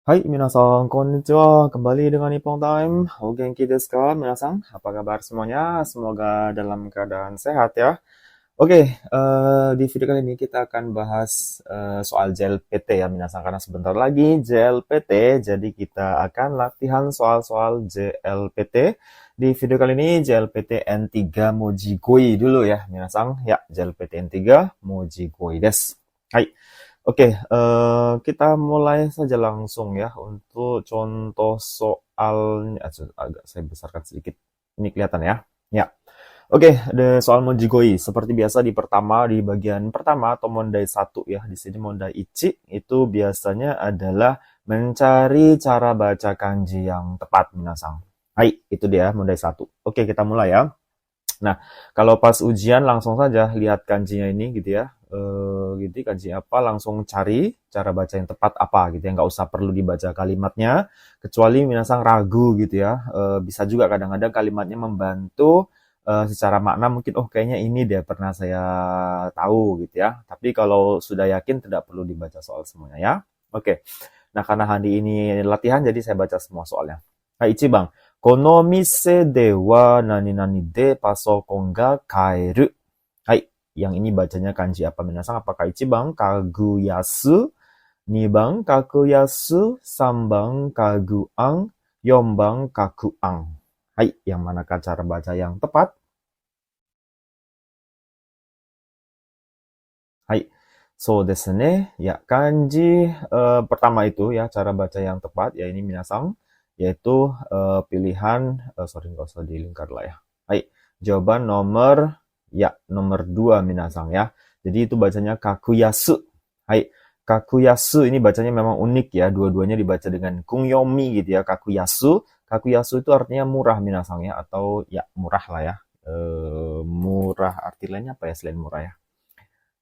Hai, minasan, konnichiwa. Kembali dengan Nippon Time. O genki desu ka, minasan? Apa kabar semuanya? Semoga dalam keadaan sehat ya. Oke, di video kali ini kita akan bahas soal JLPT ya, minasan. Karena sebentar lagi JLPT, jadi kita akan latihan soal-soal JLPT. Di video kali ini JLPT N3 Mojigoi dulu ya, minasan. Ya, JLPT N3 Mojigoi desu. Hai. Oke, kita mulai saja langsung ya untuk contoh soalnya. Agak saya besarkan sedikit. Ini kelihatan ya. Ya. Oke, ada soal Mojigoi. Seperti biasa di bagian pertama atau Mondai 1 ya. Di sini Mondai Ichi itu biasanya adalah mencari cara baca kanji yang tepat, minasang. Hai, itu dia Mondai 1. Oke, kita mulai ya. Nah, kalau pas ujian langsung saja lihat kanjinya ini gitu ya. Gitu kanji apa langsung cari cara baca yang tepat apa gitu ya. Nggak usah perlu dibaca kalimatnya kecuali minasang ragu gitu ya. Bisa juga kadang-kadang kalimatnya membantu secara makna mungkin oh kayaknya ini dia pernah saya tahu gitu ya. Tapi kalau sudah yakin tidak perlu dibaca soal semuanya ya. Oke. Nah, karena hari ini latihan jadi saya baca semua soalnya. Nah, Ichiban. この店では何々でパソコンが買える。はい。yang ini bacanya kanji apa minasang? Apakah 1番 kaguyasu, 2番 kakuyasu, 3番 kaguang, 4番 kakuang. Hai, yang manakah cara baca yang tepat? Hai. So desu ne. Ya, kanji pertama itu ya cara baca yang tepat ya ini minasang yaitu pilihan sorry nggak usah dilingkar lah ya. Hai, jawaban nomor 2 minasang ya. Jadi itu bacanya kakuyasu. Hai, kakuyasu ini bacanya memang unik ya. Dua-duanya dibaca dengan kungyomi gitu ya. Kakuyasu. Kakuyasu itu artinya murah minasang ya atau ya murah lah ya. Murah arti lainnya apa ya selain murah ya?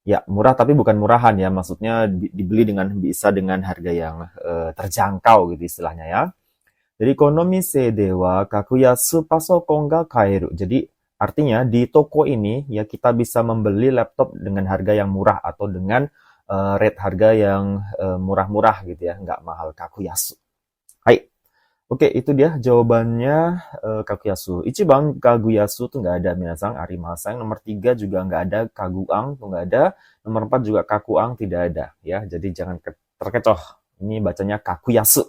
Ya, murah tapi bukan murahan ya. Maksudnya dibeli bisa dengan harga yang terjangkau gitu istilahnya ya. Jadi konomise dewa kakuyasu pasokon ga kaeru. Jadi artinya di toko ini ya kita bisa membeli laptop dengan harga yang murah atau dengan rate harga yang murah-murah gitu ya, nggak mahal kakuyasu. Hai. Oke, itu dia jawabannya kakuyasu. Ichiban kaguyasu tuh nggak ada minasang, arimasang. Nomor 3 juga nggak ada, kaguang tuh nggak ada. Nomor 4 juga kakuang tidak ada ya. Jadi jangan terkecoh. Ini bacanya kakuyasu.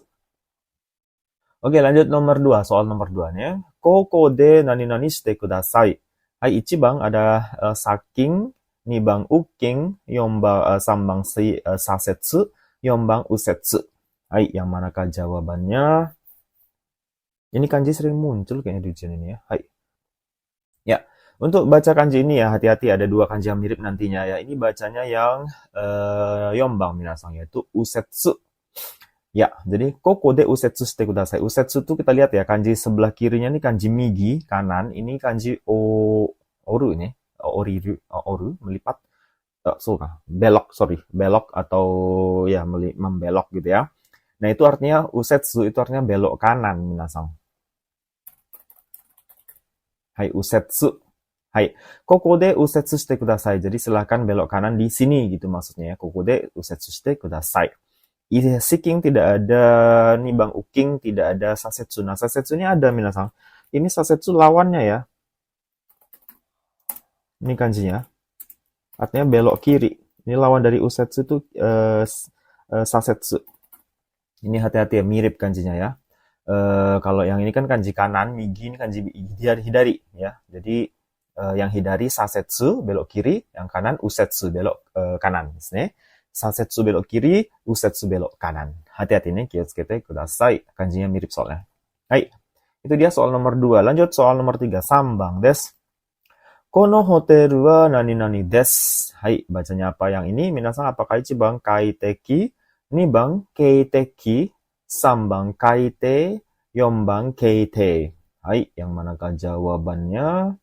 Oke, lanjut nomor 2. Soal nomor 2-nya. Koko de nani nani shite kudasai. Hai, ichibang ada saking, nibang uking, yombang sambang sasetsu, yombang usetsu. Hai, yang manakah jawabannya? Ini kanji sering muncul kayaknya di ujian ini ya. Hai. Ya, untuk baca kanji ini ya hati-hati ada dua kanji yang mirip nantinya ya. Ini bacanya yang yombang minasang yaitu usetsu. Ya, jadi koko de usetsu shite kudasai. Usetsu itu kita lihat ya, kanji sebelah kirinya ini kanji migi, kanan. Ini kanji oru ini. Oru, melipat. So, belok, sorry. Belok atau ya membelok gitu ya. Nah, itu artinya usetsu, itu artinya belok kanan, minasang. Hai, usetsu. Hai, koko de usetsu shite kudasai. Jadi silahkan belok kanan di sini gitu maksudnya ya. Koko de usetsu shite kudasai. Seeking tidak ada, Nibang Uking tidak ada Sasetsu. Nah, Sasetsu ini ada, minasang. Ini Sasetsu lawannya ya. Ini kanjinya. Artinya belok kiri. Ini lawan dari Usetsu itu Sasetsu. Ini hati-hati ya, mirip kanjinya ya. Kalau yang ini kan kanji kanan, Migi ini kanji hidari ya. Jadi yang hidari Sasetsu belok kiri, yang kanan Usetsu belok kanan. Sasetsu belok kiri, usetsu belok kanan. Hati-hati nih, kiyotsukete kudasai. Kanjinya mirip soalnya. Hai, itu dia soal nomor 2. Lanjut soal nomor 3. Sambang des. Kono hoteru wa nani nani des. Hai, bacanya apa yang ini? Minasang apakah ichibang kaiteki? Nibang keiteki. Sambang kaite. Yombang keite. Hai, yang manakah jawabannya?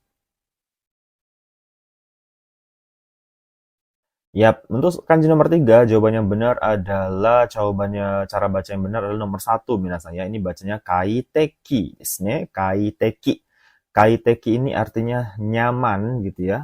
Yap, untuk kanji nomor 3, jawaban yang benar adalah cara baca yang benar adalah nomor 1, minasan ya. Ini bacanya kaiteki, desu kaiteki. Kaiteki ini artinya nyaman gitu ya.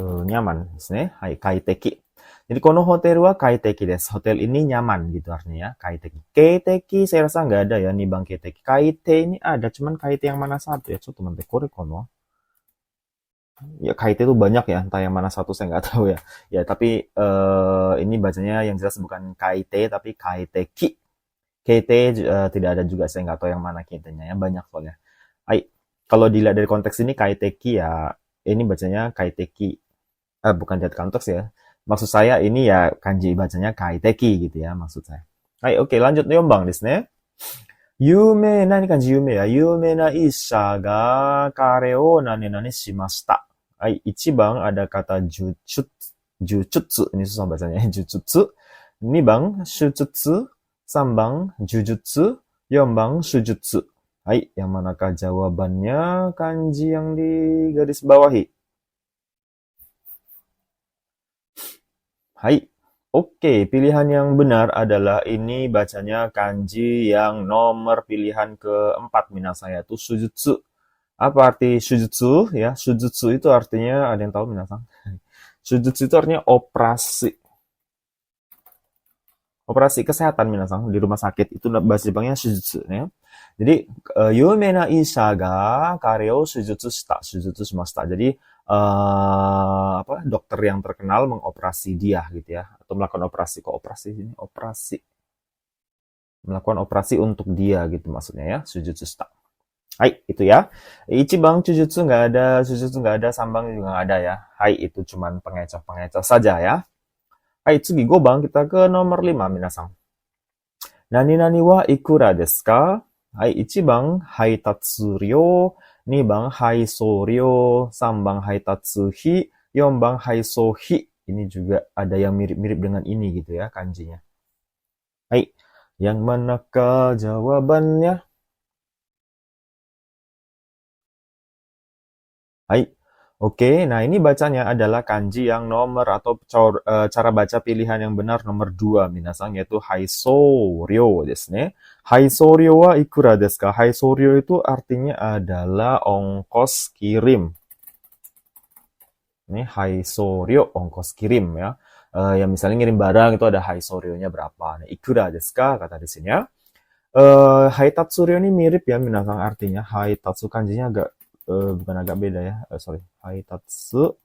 Nyaman, desu ne. Hai, kaiteki. Jadi kono hotel wa kaiteki desu. Hotel ini nyaman gitu artinya ya. Kaiteki. Keiteki saya rasa nggak ada ya nih bang keiteki. Kaite ini ada, cuman kaite yang mana satu ya? Coba teman kore kono. Ya kaite itu banyak ya, entah yang mana satu saya nggak tahu ya. Ya tapi ini bacanya yang jelas bukan kaite tapi kaiteki. Keite tidak ada juga, saya nggak tahu yang mana keitenya ya, banyak soalnya. Hai, kalau dilihat dari konteks ini kaiteki ya, ini bacanya kaiteki. Bukan dari konteks ya. Maksud saya ini ya kanji bacanya kaiteki gitu ya maksud saya. Hai, oke lanjut yombang desu ne. Yume, ini kanji yume ya. Yume na isha ga kare o nane nane shimashita. Hai, ichiban ada kata jujutsu. Ini susah bacanya. Jujutsu. Ini bang, shujutsu. Sambang, jujutsu. Yombang, shujutsu. Hai, yang manakah jawabannya kanji yang di garis bawahi? Hai, oke, pilihan yang benar adalah ini bacanya kanji yang nomor pilihan keempat minasang yaitu shujutsu. Apa arti shujutsu? Ya, shujutsu itu artinya, ada yang tahu minasang? Shujutsu itu artinya operasi. Operasi kesehatan minasang di rumah sakit. Itu bahasa Jepangnya shujutsu ya. Jadi, yume na isha ga kare o shujutsu shimashita. Jadi, dokter yang terkenal mengoperasi dia gitu ya, atau melakukan operasi. Kok operasi ini? Operasi. Melakukan operasi untuk dia gitu maksudnya ya, shujutsu shita. Hai, itu ya. Ichibang jujutsu nggak ada, shujutsu nggak ada, sambang juga nggak ada ya. Hai, itu cuman pengecoh-pengecoh saja ya. Hai, tsugi gobang, kita ke nomor 5 minasang. Nani nani wa ikura desu ka? Hai, 1番、配達料。2番、配送料。3番、配達費。4番、配送費。Ini juga ada yang mirip-mirip dengan ini gitu ya kanjinya. Hai, yang manakah jawabannya? Hai, oke. Nah ini bacanya adalah kanji yang nomor atau cara baca pilihan yang benar nomor 2 minasang, yaitu haisoryo desu ne. Haisoryo wa ikura desu ka? Haisoryo itu artinya adalah ongkos kirim. Ini haisoryo, ongkos kirim ya. Yang misalnya ngirim barang itu ada haisoryonya berapa. Nah, ikura desu ka kata di sini ya. Haitatsuryo ini mirip ya minasang artinya. Haitatsu kanjinya agak bukan agak beda ya. Sorry. Haitatsu.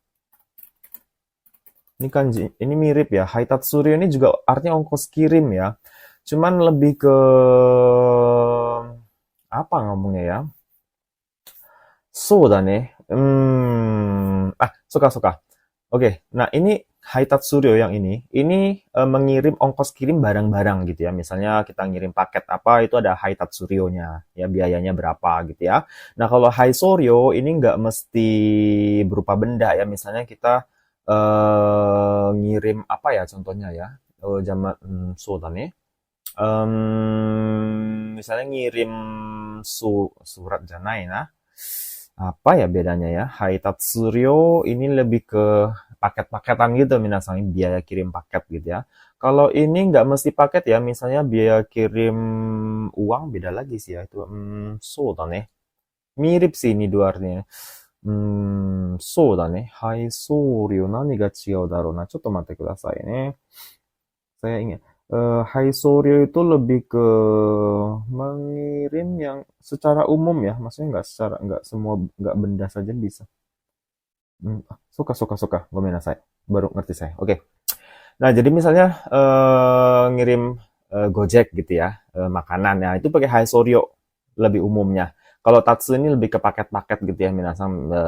Ini kanji, ini mirip ya. Haitatsuryo ini juga artinya ongkos kirim ya. Cuman lebih ke apa ngomongnya ya? So da ne. Suka. Oke, nah ini Haitatsuryo yang ini mengirim ongkos kirim barang-barang gitu ya. Misalnya kita ngirim paket apa, itu ada Haitatsuryo-nya, ya biayanya berapa gitu ya. Nah kalau Haisoryo ini nggak mesti berupa benda ya. Misalnya kita ngirim apa ya contohnya ya. So da ne. Misalnya ngirim surat janai nah. Apa ya bedanya ya? Haitatsuryo ini lebih ke paket-paketan gitu minasang, biaya kirim paket gitu ya. Kalau ini nggak mesti paket ya, misalnya biaya kirim uang beda lagi sih ya itu. So da ne. Mirip sih ini dua artinya. So da ne. Haisoryo nani ga chigau daro na. Chotto matte kudasai ne. Saya ingat. Haisoryo itu lebih ke mengirim yang secara umum ya, maksudnya nggak semua, nggak benda saja bisa. Suka. Gomenasai. Baru ngerti saya. Oke. Nah, jadi misalnya ngirim Gojek gitu ya, makanan ya, itu pakai Haisoryo lebih umumnya. Kalau Tatsu ini lebih ke paket-paket gitu ya,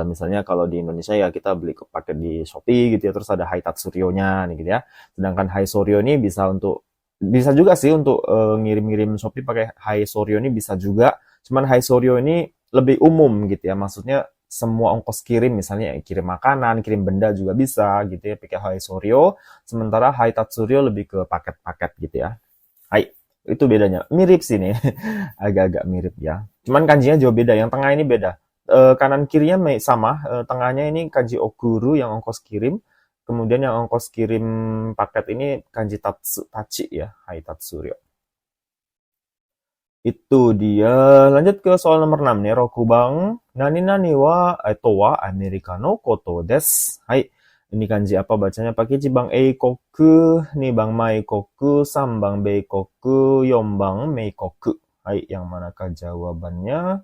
misalnya kalau di Indonesia ya kita beli paket di Shopee gitu ya, terus ada Haitatsuryo-nya nih gitu ya. Sedangkan Haisoryo ini bisa juga sih untuk ngirim-ngirim Shopee pakai Haisoryo ini bisa juga. Cuman Haisoryo ini lebih umum gitu ya, maksudnya semua ongkos kirim, misalnya kirim makanan, kirim benda juga bisa gitu ya, pakai Haisoryo. Sementara Haitatsuryo lebih ke paket-paket gitu ya. Hai, itu bedanya. Mirip sih nih, agak-agak mirip ya. Cuman kanjinya jauh beda, yang tengah ini beda. Kanan kirinya sama, tengahnya ini kanji okuru yang ongkos kirim. Kemudian yang ongkos kirim paket ini kanji tachi ya, Haitatsuryo. Itu dia. Lanjut ke soal nomor 6 nih, Rokubang. Nani nani wa Amerika no koto desu. Hai. ini kanji apa bacanya? Pakai Jibang Eikoku, Nibang Maikoku, Sambang Beikoku, Yombang Meikoku. Hai, yang manakah jawabannya?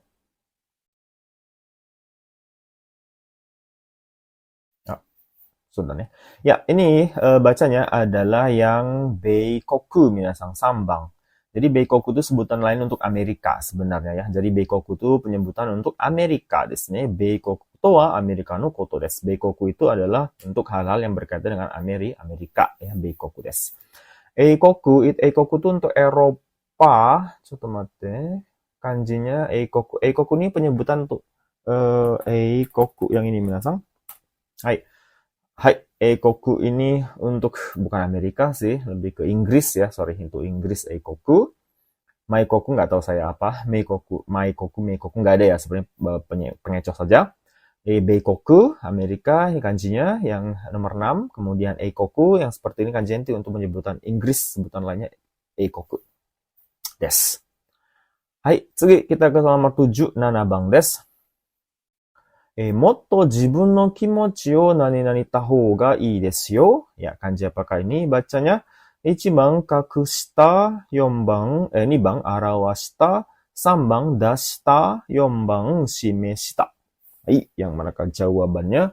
Sudah nih. Ya, ini bacanya adalah yang Beikoku minasang Sambang. Jadi Beikoku itu sebutan lain untuk Amerika sebenarnya ya. Jadi Beikoku itu penyebutan untuk Amerika desu ne. Beikoku to wa Amerika no koto desu. Beikoku itu adalah untuk hal-hal yang berkaitan dengan Amerika ya, Beikoku desu. Eikoku itu untuk Eropa. Coba mate. Kanjinya Eikoku. Eikoku ini penyebutan untuk Eikoku yang ini minasang. Hai. Hai, Eikoku ini untuk bukan Amerika sih, lebih ke Inggris ya, sorry, itu Inggris Eikoku. Maikoku nggak tahu saya apa, Meikoku nggak ada ya, sebenarnya pengecoh saja. Beikoku, Amerika, ini kanjinya yang nomor 6. Kemudian Eikoku, yang seperti ini kanjinya itu untuk penyebutan Inggris, sebutan lainnya Eikoku. Des. Hai, kita ke nomor 7, Nanabang des. もっと自分の気持ちを何々た方がいいですよ. Ya, kanji apakah ini bacanya? 1番隠した、2番表した、3番出した、4番示した. Hai, yang manakah jawabannya?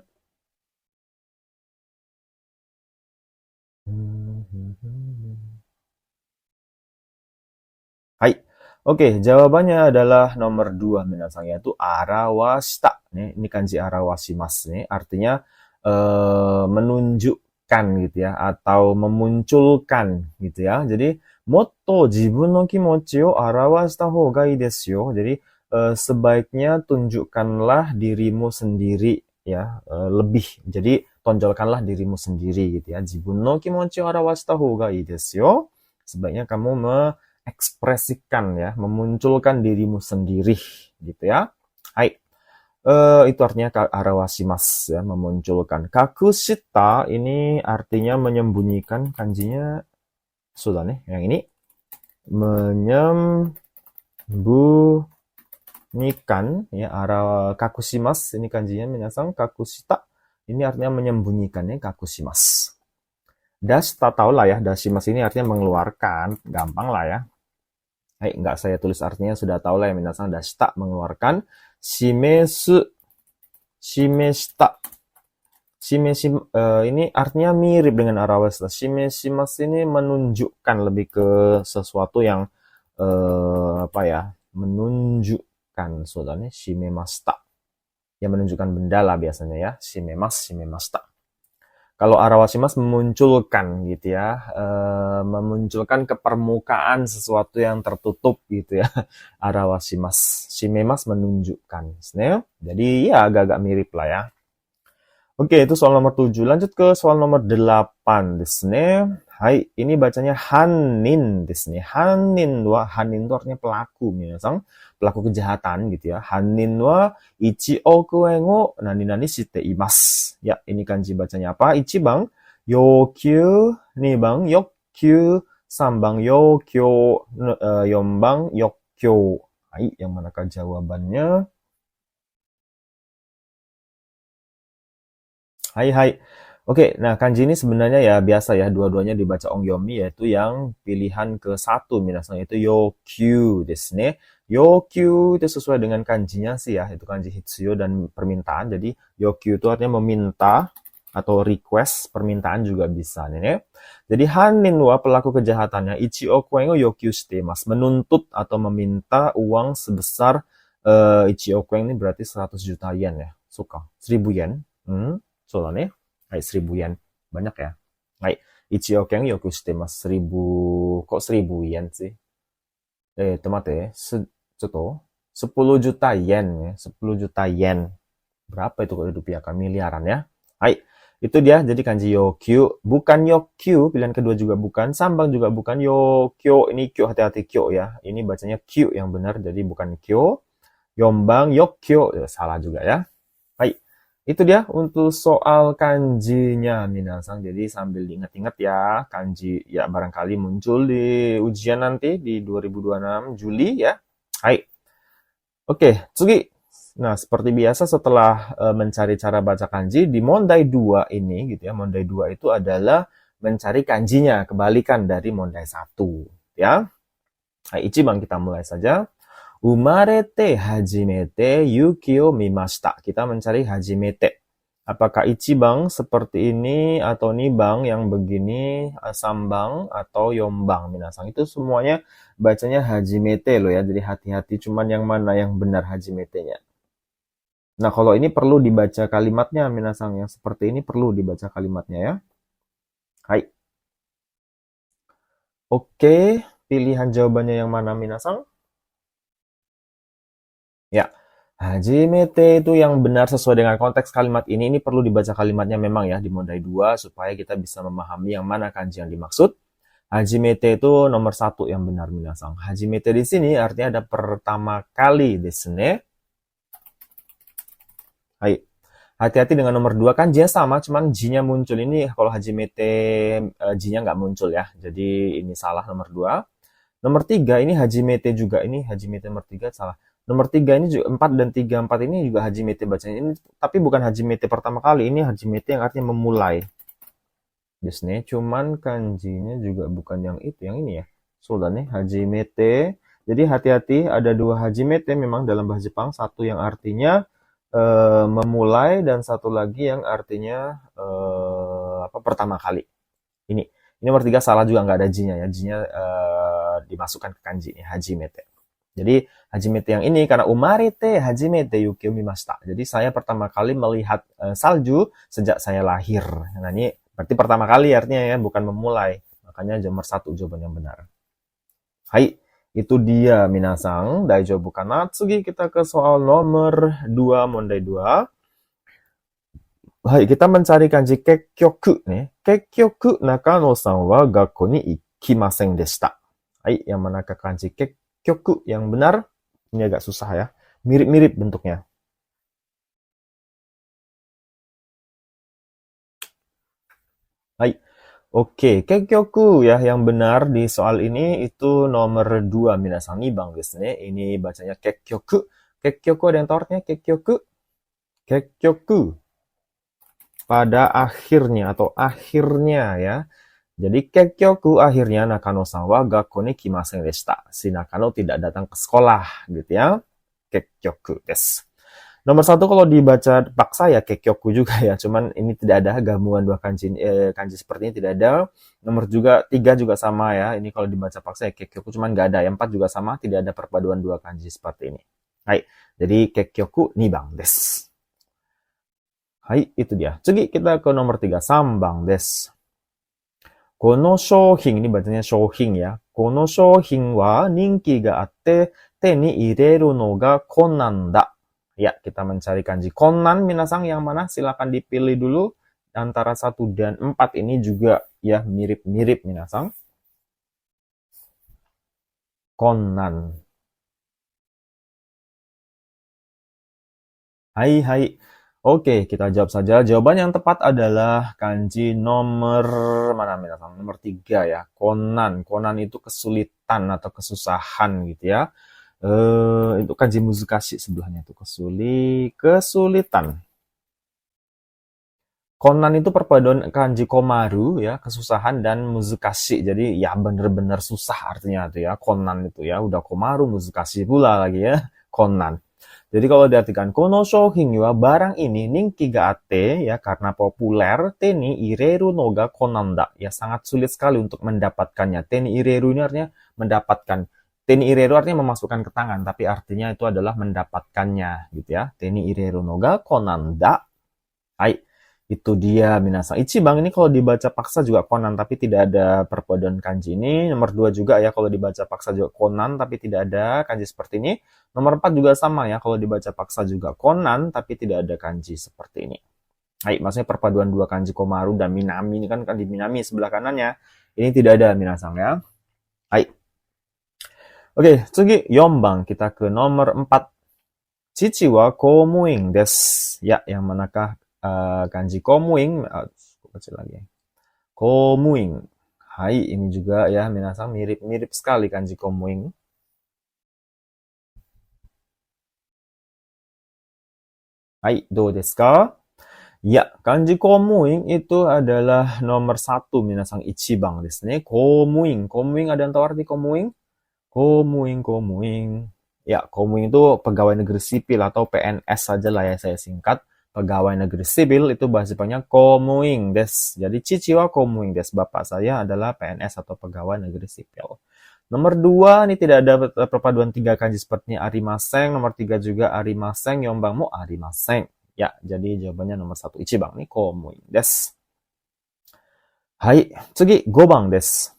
Hai. Oke, jawabannya adalah nomor 2 minasang, yaitu arawashita. Ini kanji arawashimasu nih, artinya menunjukkan gitu ya, atau memunculkan gitu ya. Jadi, motto jibun no kimochi o arawashita hou ga ii desu yo. Jadi, sebaiknya tunjukkanlah dirimu sendiri ya, lebih. Jadi, tonjolkanlah dirimu sendiri gitu ya. Jibun no kimochi o arawashita hou ga ii desu yo. Sebaiknya kamu ekspresikan ya, memunculkan dirimu sendiri gitu ya. Hai. Itu artinya arawashimasu ya, memunculkan. Kakushita ini artinya menyembunyikan, kanjinya sudah nih, yang ini menyembunyikan ya, kakushimasu ini kanjinya minasang, kakushita ini artinya menyembunyikan ya, kakushimasu. Dashita tahu lah ya, dashimasu ini artinya mengeluarkan, gampang lah ya. Hai, nggak saya tulis artinya, sudah tahu lah ya minasang. Dashita mengeluarkan, shimesu, shimeshita. Ini artinya mirip dengan arawashita. Shimeshimasu ini menunjukkan, lebih ke sesuatu yang apa ya? Menunjukkan, soalnya shimemashita. Ya menunjukkan benda lah biasanya ya. Shimemashita. Kalau arawashimasu memunculkan gitu ya, memunculkan ke permukaan sesuatu yang tertutup gitu ya. Arawashimasu. Shimemas menunjukkan. Jadi ya agak-agak mirip lah ya. Oke, itu soal nomor 7. Lanjut ke soal nomor 8 desu ne. Hai, ini bacanya hanin desu ne. Hanin itu artinya pelaku minasang, pelaku kejahatan gitu ya. Hanin wa 1 oku en o nani-nani shite imasu. Ya, ini kanji bacanya apa? 1 bang yokyu, 2 bang yokyu, 3 bang yokyo, 4 bang yokyo. Hai, yang manakah jawabannya? Hai. Oke, nah kanji ini sebenarnya ya biasa ya, dua-duanya dibaca ongyomi, yaitu yang pilihan ke-1 minasang, yaitu yokyu desu ne. Yokyu itu sesuai dengan kanjinya sih ya, itu kanji hitsuyo dan permintaan. Jadi yokyu itu artinya meminta atau request, permintaan juga bisa nih. Jadi hanin wa pelaku kejahatannya 1 oku en o yokyu shite imasu, menuntut atau meminta uang sebesar 1 oku en ini berarti 100 juta yen ya. Suka 1000 yen. Soalnya nih, 1000 yen. Banyak ya. 1 oku en yoku shite imasu. 1000, kok 1000 yen sih? Tomate, 10 juta yen ya. 10 juta yen. Berapa itu kalau dirupiahkan? Miliaran ya. Itu dia. Jadi kanji yokyu. Bukan yokyu, pilihan kedua juga bukan. Sambang juga bukan. Yokyo, ini kyo, hati-hati kyo ya. Ini bacanya kyu yang benar, jadi bukan kyo. Yombang, yokyo, salah juga ya. Itu dia untuk soal kanjinya minasang. Jadi sambil diingat-ingat ya, kanji ya barangkali muncul di ujian nanti di 2026 Juli ya. Oke, tsugi. Nah, seperti biasa setelah mencari cara baca kanji, di Mondai 2 ini gitu ya, Mondai 2 itu adalah mencari kanjinya, kebalikan dari Mondai 1 ya. Nah, Ichiban kita mulai saja. Umarete hajimete yuki o mimashita. Kita mencari hajimete. Apakah Ichibang seperti ini atau Nibang yang begini, Sambang atau Yombang minasang. Itu semuanya bacanya hajimete loh ya. Jadi hati-hati cuman yang mana yang benar hajimetenya. Nah, kalau ini perlu dibaca kalimatnya minasang, yang seperti ini perlu dibaca kalimatnya ya. Hai. Oke, pilihan jawabannya yang mana minasang? Ya, hajimete itu yang benar sesuai dengan konteks kalimat ini. Ini perlu dibaca kalimatnya memang ya di Mondai 2 supaya kita bisa memahami yang mana kanji yang dimaksud. Hajimete itu nomor 1 yang benar minasang. Hajimete di sini artinya ada pertama kali desu ne. Hai. Hati-hati dengan nomor 2 kan J sama, cuman J-nya muncul. Ini kalau hajimete J-nya nggak muncul ya. Jadi ini salah nomor 2. Nomor 3 ini hajimete juga. Ini hajimete nomor 3 salah. Nomor 3 ini juga 4 dan 3 4 ini juga hajimete bacanya. Ini tapi bukan hajimete pertama kali. Ini hajimete yang artinya memulai. Desu ne. Cuman kanjinya juga bukan yang itu, yang ini ya. Soda nih, hajimete. Jadi hati-hati ada dua hajimete memang dalam bahasa Jepang. Satu yang artinya memulai dan satu lagi yang artinya pertama kali. Ini nomor 3 salah juga, nggak ada J-nya ya. J-nya dimasukkan ke kanji ini, hajimete. Jadi hajimete yang ini karena umarete hajimete yuki o mimashita. Jadi saya pertama kali melihat salju sejak saya lahir. Nah ini berarti pertama kali artinya ya, bukan memulai. Makanya nomor 1 jawaban yang benar. Hai. Itu dia minasang, daijoubu kana? Tsugi kita ke soal nomor 2, Mondai 2. Hai, kita mencari kanji kekkyoku nih. Kekkyoku Nakano-san wa gakko ni ikimasen deshita. Hai, yang manakah kanji kekkyoku yang benar? Ini agak susah ya. Mirip-mirip bentuknya. Hai. Oke, kekkyoku ya yang benar di soal ini itu nomor 2 minasang ni bang desu ne. Ini bacanya kekkyoku. Kekkyoku ada yang tahu artinya kekkyoku? Kekkyoku. Pada akhirnya atau akhirnya ya. Jadi kekkyoku akhirnya Nakano-san wa gakko ni kimasen deshita. Si Nakano tidak datang ke sekolah gitu ya. Kekkyoku desu. Nomor 1 kalau dibaca paksa ya kekkyoku juga ya. Cuman ini tidak ada gabungan dua kanji seperti ini tidak ada. Nomor 3 juga sama ya. Ini kalau dibaca paksa ya kekkyoku cuman nggak ada. Yang 4 juga sama, tidak ada perpaduan dua kanji seperti ini. Hai. Jadi kekkyoku 2 bang desu. Hai, itu dia. Tsugi kita ke nomor 3, sambang desu. Kono shouhin, ini bacanya shouhin ya. Kono shouhin wa ninki ga atte te ni ireru no ga konnan da. Ya, kita mencari kanji konnan minasang yang mana? Silakan dipilih dulu. Antara 1 dan 4 ini juga ya mirip-mirip minasang. Konnan. Hai, hai. Oke, kita jawab saja. Jawaban yang tepat adalah kanji nomor mana minasang? Nomor 3 ya. Konan. Konan itu kesulitan atau kesusahan gitu ya. Itu kanji muzukashi sebelahnya itu kesulitan. Konan itu perpaduan kanji komaru ya, kesusahan dan muzukashi. Jadi ya bener-bener susah artinya itu ya. Konan itu ya, udah komaru muzukashi pula lagi ya. Konan. Jadi kalau diartikan kono shouhin wa barang ini ninki ga atte ya karena populer teni ireru no ga konanda ya sangat sulit sekali untuk mendapatkannya. Teni ireru ini artinya mendapatkan. Teni ireru artinya memasukkan ke tangan tapi artinya itu adalah mendapatkannya gitu ya. Teni ireru no ga konanda. Hai. Itu dia minasang. Ichibang ini kalau dibaca paksa juga konan tapi tidak ada perpaduan kanji ini. Nomor 2 juga ya kalau dibaca paksa juga konan tapi tidak ada kanji seperti ini. Nomor 4 juga sama ya kalau dibaca paksa juga konan tapi tidak ada kanji seperti ini. Hai, maksudnya perpaduan dua kanji komaru dan minami ini kan di minami sebelah kanannya. Ini tidak ada minasang ya. Hai. Oke, tsugi 4 bang kita ke nomor 4. Chichi wa koumuin desu. Ya, yang manakah kanji koumuin? Kecil lagi. Koumuin. Hai, ini juga ya minasang mirip-mirip sekali kanji koumuin. Hai, do desu ka? Ya, kanji komuing itu adalah nomor satu, minasang ichibang desu ne. Komuing. Komuing ada yang tahu arti komuing? Komuing, komuing. Ya, komuing itu pegawai negeri sipil atau PNS saja lah ya saya singkat. Pegawai negeri sipil itu bahasa Jepangnya komuing des. Jadi cici wa komuing des. Bapak saya adalah PNS atau pegawai negeri sipil. Nomor dua, ini tidak ada perpaduan tiga kanji seperti arimaseng. Nomor tiga juga arimaseng, yombang mo arimaseng. Ya, jadi jawabannya nomor satu ichibang nih komuing des. Hai, tsugi 5番です。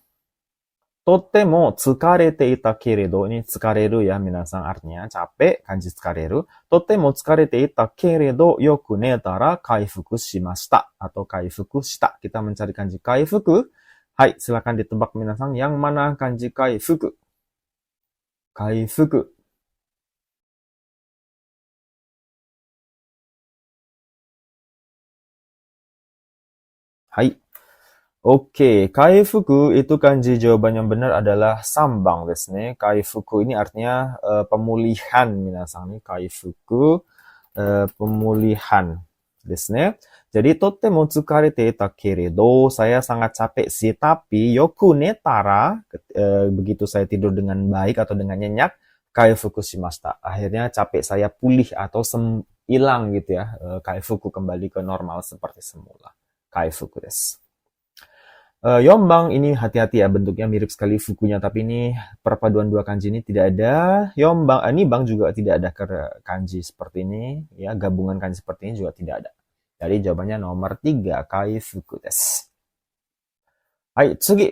とっても疲れていたけれど、ini 疲れるya, minasan artinya capek, kanji 疲れる。とっても疲れていたけれど、よく寝たら回復しました。atau 回復した。Kita mencari kanji 回復。Hai, silakan ditebak minasan, yang mana kanji 回復? 回復。Hai. Oke, kaifuku itu kanji jawaban yang benar adalah sambang desu ne. Kaifuku ini artinya pemulihan minasan ni. Kaifuku pemulihan desu ne. Jadi totemo tsukarete ita keredo, saya sangat capek sih, tapi yoku netara, begitu saya tidur dengan baik atau dengan nyenyak, kaifuku shimashita. Akhirnya capek saya pulih atau hilang gitu ya. Kaifuku kembali ke normal seperti semula. Kaifuku desu. Yombang ini hati-hati ya, bentuknya mirip sekali fukunya, tapi ini perpaduan dua kanji ini tidak ada. Yombang, ini bang juga tidak ada kanji seperti ini, ya gabungan kanji seperti ini juga tidak ada. Jadi jawabannya nomor 3, kaifuku desu. Hai, tsugi.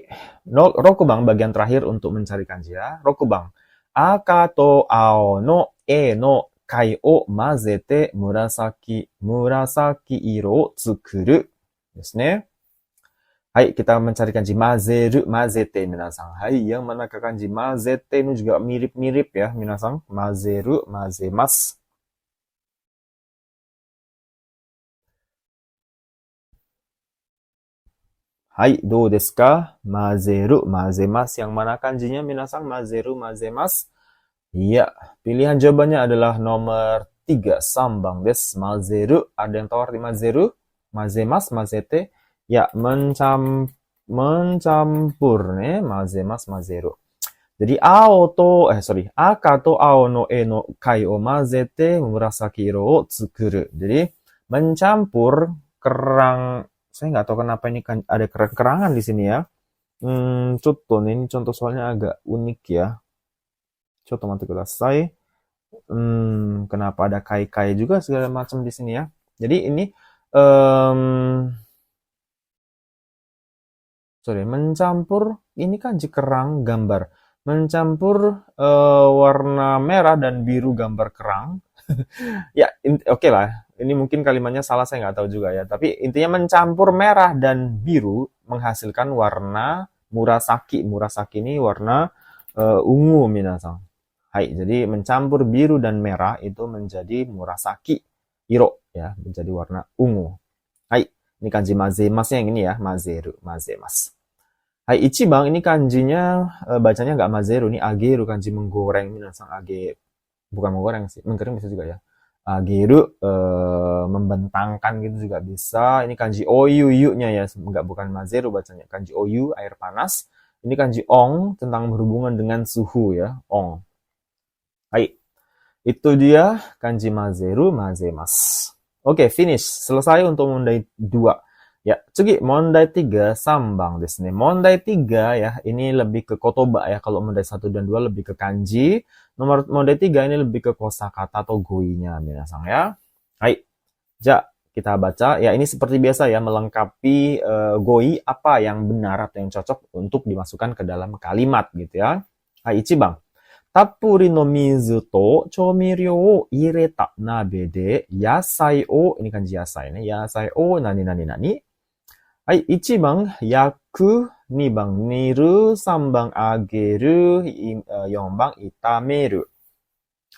Rokubang bagian terakhir untuk mencari kanji ya. Rokubang. Aka to ao no e no kai o mazete murasaki iro o tsukuru desu ne. Hai, kita mencari kanji mazeru, mazete, minasang. Hai, yang manakah kanji mazete ini juga mirip-mirip ya, minasang. Mazeru, mazemas. Hai, do desu ka? Mazeru, mazemas. Yang mana kanjinya, minasang? Mazeru, mazemas. Iya, pilihan jawabannya adalah nomor 3, sambang des. Mazeru, ada yang tahu arti mazeru? Mazemas, mazete. Ya, mencampur nih, mazemas, mazeru. Jadi aka to ao no e no kai o mazete murasaki iro o tsukuru. Jadi mencampur kerang, saya nggak tahu kenapa ini kan ada kerang-kerangan di sini ya. Contoh ini contoh soalnya agak unik ya. Contoh mati kudasai. Kenapa ada kai-kai juga segala macam di sini ya. Jadi ini mencampur, ini kan kerang gambar. Mencampur warna merah dan biru gambar kerang. Ya, oke lah. Ini mungkin kalimatnya salah, saya nggak tahu juga ya. Tapi intinya mencampur merah dan biru menghasilkan warna murasaki. Murasaki ini warna ungu, minasang. Hai, jadi mencampur biru dan merah itu menjadi murasaki iro ya, menjadi warna ungu. Hai, ini kanji mazemasnya yang ini ya, mazeru, mazemas. Hai, ichibang ini kanjinya bacanya nggak mazeru, ini ageru, kanji menggoreng, minasang age, bukan menggoreng sih, mengkering bisa juga ya. Ageru membentangkan gitu juga bisa. Ini kanji oyu yu-nya ya, bukan mazeru bacanya. Kanji oyu air panas. Ini kanji ong tentang berhubungan dengan suhu ya, ong. Hai, itu dia kanji mazeru, mazemas. Oke, finish. Selesai untuk mondai 2. Ya, tsugi, mondai 3, sambang desu ne. Mondai 3 ya, ini lebih ke kotoba ya. Kalau mondai 1 dan 2 lebih ke kanji. Mondai 3 ini lebih ke kosakata atau goinya, minasang ya. Hai, ja, kita baca. Ya, ini seperti biasa ya, melengkapi goi apa yang benar atau yang cocok untuk dimasukkan ke dalam kalimat gitu ya. Hai, ichibang. Tappuri no mizu to choumiryou o ireta nabe de yasai o, ini kanji yasai ne, yasai o nani nani nani. Hai, 1番、焼く、2番、煮る、3番、揚げる、4番、炒める。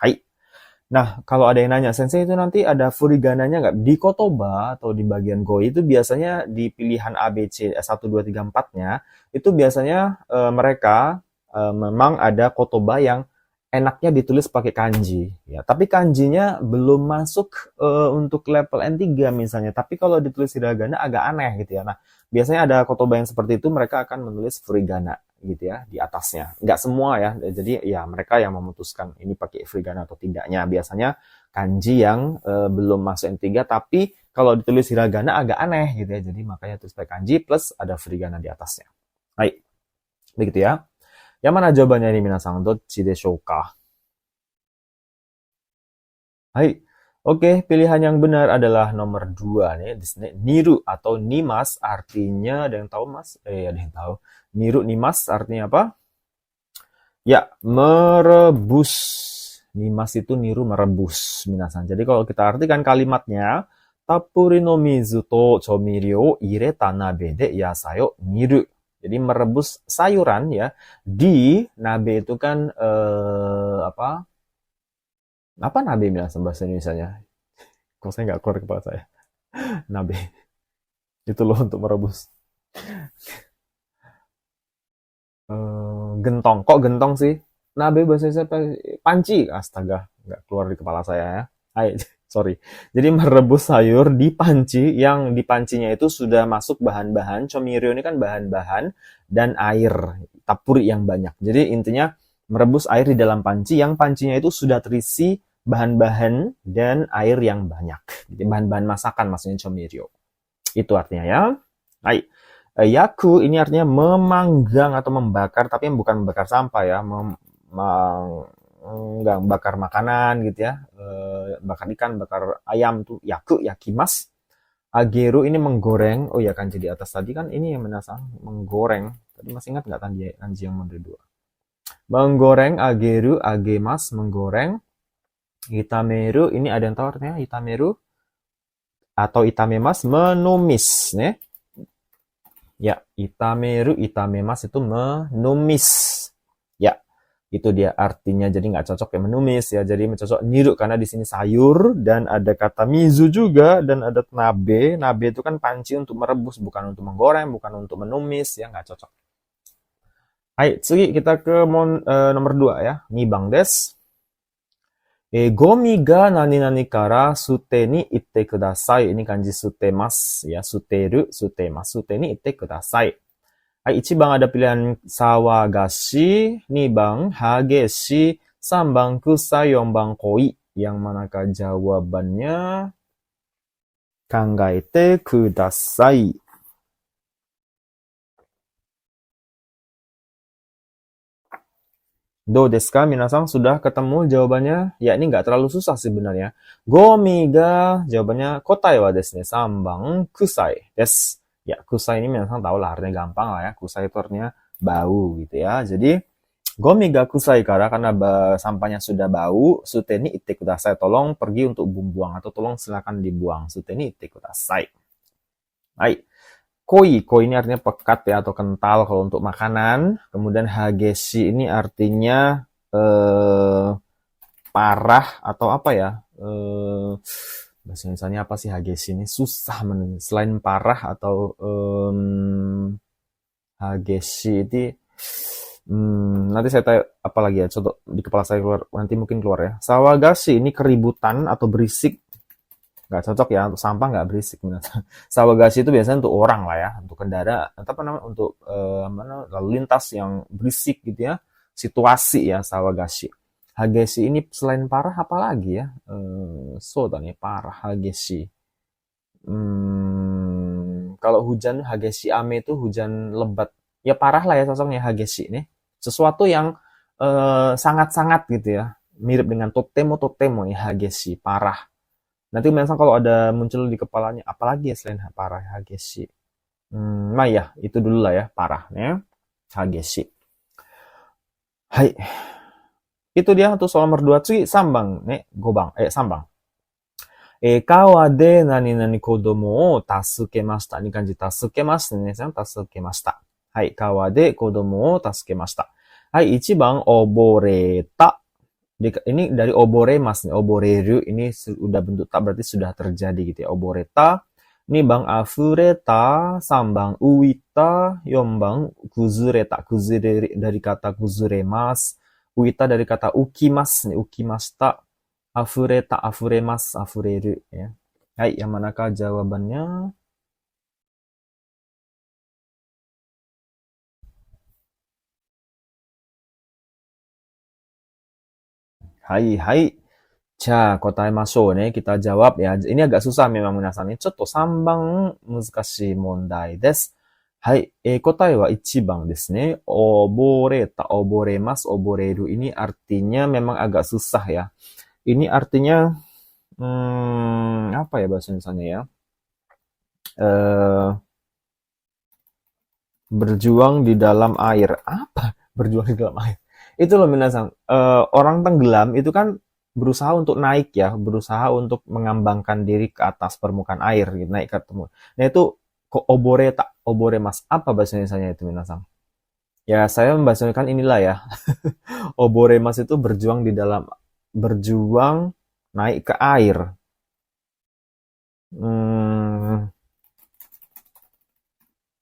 Hai. Nah, kalau ada yang nanya, Sensei itu nanti ada furigananya nggak? Di kotoba atau di bagian goi itu biasanya di pilihan ABC 1, 2, 3, 4-nya, itu biasanya mereka memang ada kotoba yang enaknya ditulis pakai kanji ya. Tapi kanjinya belum masuk untuk level N3 misalnya. Tapi kalau ditulis hiragana agak aneh gitu ya. Nah, biasanya ada kotoba yang seperti itu mereka akan menulis furigana gitu ya di atasnya. Nggak semua ya. Jadi ya mereka yang memutuskan ini pakai furigana atau tidaknya. Biasanya kanji yang belum masuk N3 tapi kalau ditulis hiragana agak aneh gitu ya. Jadi makanya tulis pakai kanji plus ada furigana di atasnya. Baik. Begitu ya. Yang mana jawabannya ini minasang? Dochi deshou ka? Hai. Oke, pilihan yang benar adalah nomor 2 nih. Niru atau nimas artinya ada yang tahu Mas? Ada yang tahu. Niru nimas artinya apa? Ya, merebus. Nimas itu niru merebus minasang. Jadi kalau kita artikan kalimatnya, tappuri no mizu to chomiryo ire tanabe de yasai o niru. Jadi merebus sayuran ya di nabe itu kan apa? Apa nabe minasang bahasa Indonesianya? Kok saya nggak keluar kepala saya. Nabe. Itu loh untuk merebus. Gentong. Kok gentong sih? Nabe bahasa Indonesia panci. Astaga, nggak keluar di kepala saya ya. Hai, sorry. Jadi merebus sayur di panci, yang di pancinya itu sudah masuk bahan-bahan. Chomiryo ini kan bahan-bahan dan air. Tapuri yang banyak. Jadi intinya merebus air di dalam panci, yang pancinya itu sudah terisi bahan-bahan dan air yang banyak. Jadi bahan-bahan masakan maksudnya chomiryo. Itu artinya ya. Hai. Yaku ini artinya memanggang atau membakar, tapi bukan membakar sampah ya, enggak bakar makanan gitu ya, bakar ikan, bakar ayam tuh yaku, yakimas. Ageru ini menggoreng. Oh ya, kanji di atas tadi kan ini yang menasang menggoreng. Tadi masih ingat nggak kanji yang mode 2? Menggoreng, ageru, agemas, menggoreng. Itameru ini ada yang tahu artinya itameru atau itamemas, menumis nih. Ya, itameru, itamemas itu menumis. Ya, itu dia artinya. Jadi nggak cocok ya menumis ya. Jadi cocok niru karena di sini sayur dan ada kata mizu juga dan ada nabe. Nabe itu kan panci untuk merebus, bukan untuk menggoreng, bukan untuk menumis ya, nggak cocok. Hai, tsugi kita ke nomor 2 ya. Nibang des. Gomi ga nani-nani kara sute ni itte kudasai. Ini kanji sutemasu ya. Suteru, sutemasu. Sute ni itte kudasai. Hai, 1番ada pilihan sawagashi, 2番hageshi, 3番kusai, 4番koi. Yang manakah jawabannya? Kangaete kudasai. Do desu ka? Minasang sudah ketemu jawabannya? Ya, ini nggak terlalu susah sebenarnya. Gomi ga, jawabannya kotai wa desu ne. 3番kusai desu. Ya, kusai ini minasang tahu lah, artinya gampang lah ya. Kusai itu artinya bau gitu ya. Jadi, gomi ga kusai karena sampahnya sudah bau. Sute ni itte kudasai. Tolong pergi untuk buang atau tolong silakan dibuang. Sute ni itte kudasai. Hai. Koi ini artinya pekat ya atau kental kalau untuk makanan. Kemudian hageshi ini artinya parah atau apa ya? Bahasa Indonesia apa sih hageshi ini? Susah menulis. Selain parah atau hageshi itu nanti saya tanya apa lagi ya? Contoh di kepala saya keluar, nanti mungkin keluar ya. Sawagashi ini keributan atau berisik. Nggak cocok ya, untuk sampah nggak berisik. Sawagashi itu biasanya untuk orang lah ya, untuk kendaraan, apa namanya, untuk lalu lintas yang berisik gitu ya, situasi ya, sawagashi. Hageshi ini selain parah apa lagi ya? So nih parah hageshi. Kalau hujan hageshi ame itu hujan lebat. Ya parah lah ya cocoknya hageshi nih. Sesuatu yang sangat-sangat gitu ya, mirip dengan totemo ya, hageshi parah. Nanti misalnya kalau ada muncul di kepalanya, apalagi ya selain parah, hageshi. Nah ya, itu dulu lah ya, parahnya. Hageshi. Hai. Itu dia untuk soal nomor 2. Tsugi, sambang. Gobang. Sambang. Kawa de nani-nani kodomo o tasukemashita. Ini kanji tasukemashita ne. Tasukemashita. Hai, kawa de kodomo o tasukemashita. Hai, 1番 oboreta. Ini dari oboremas nih, oboreru ini sudah bentuk tak berarti sudah terjadi gitu ya. Oboreta, 2番 afureta, 3番 uita, 4番 kuzureta. Kuzure dari kata kuzuremas. Uita dari kata ukimas nih, ukimashita. Afureta, afuremasu, afureru ya. Hai, yang manakah jawabannya? Hai, hai. Ja, kotae mashou nih, kita jawab ya. Ini agak susah memang minasan nih. Chotto 3番 muzukashii mondai desu. Hai, kotae wa 1番desu ne. Oboreta, oboremasu, oboreru. Ini artinya memang agak susah ya. Ini artinya apa ya bahasa Indonesianya ya? Eh, berjuang di dalam air. Apa? Berjuang di dalam air. Itu loh minasan. Orang tenggelam itu kan berusaha untuk naik ya, berusaha untuk mengambangkan diri ke atas permukaan air, gitu, naik ke permukaan. Nah itu kok obore tak obore mas. Apa bahasa Indonesia itu minasan? Ya saya membahasakan inilah ya. Obore mas itu berjuang di dalam, berjuang naik ke air. Hmm,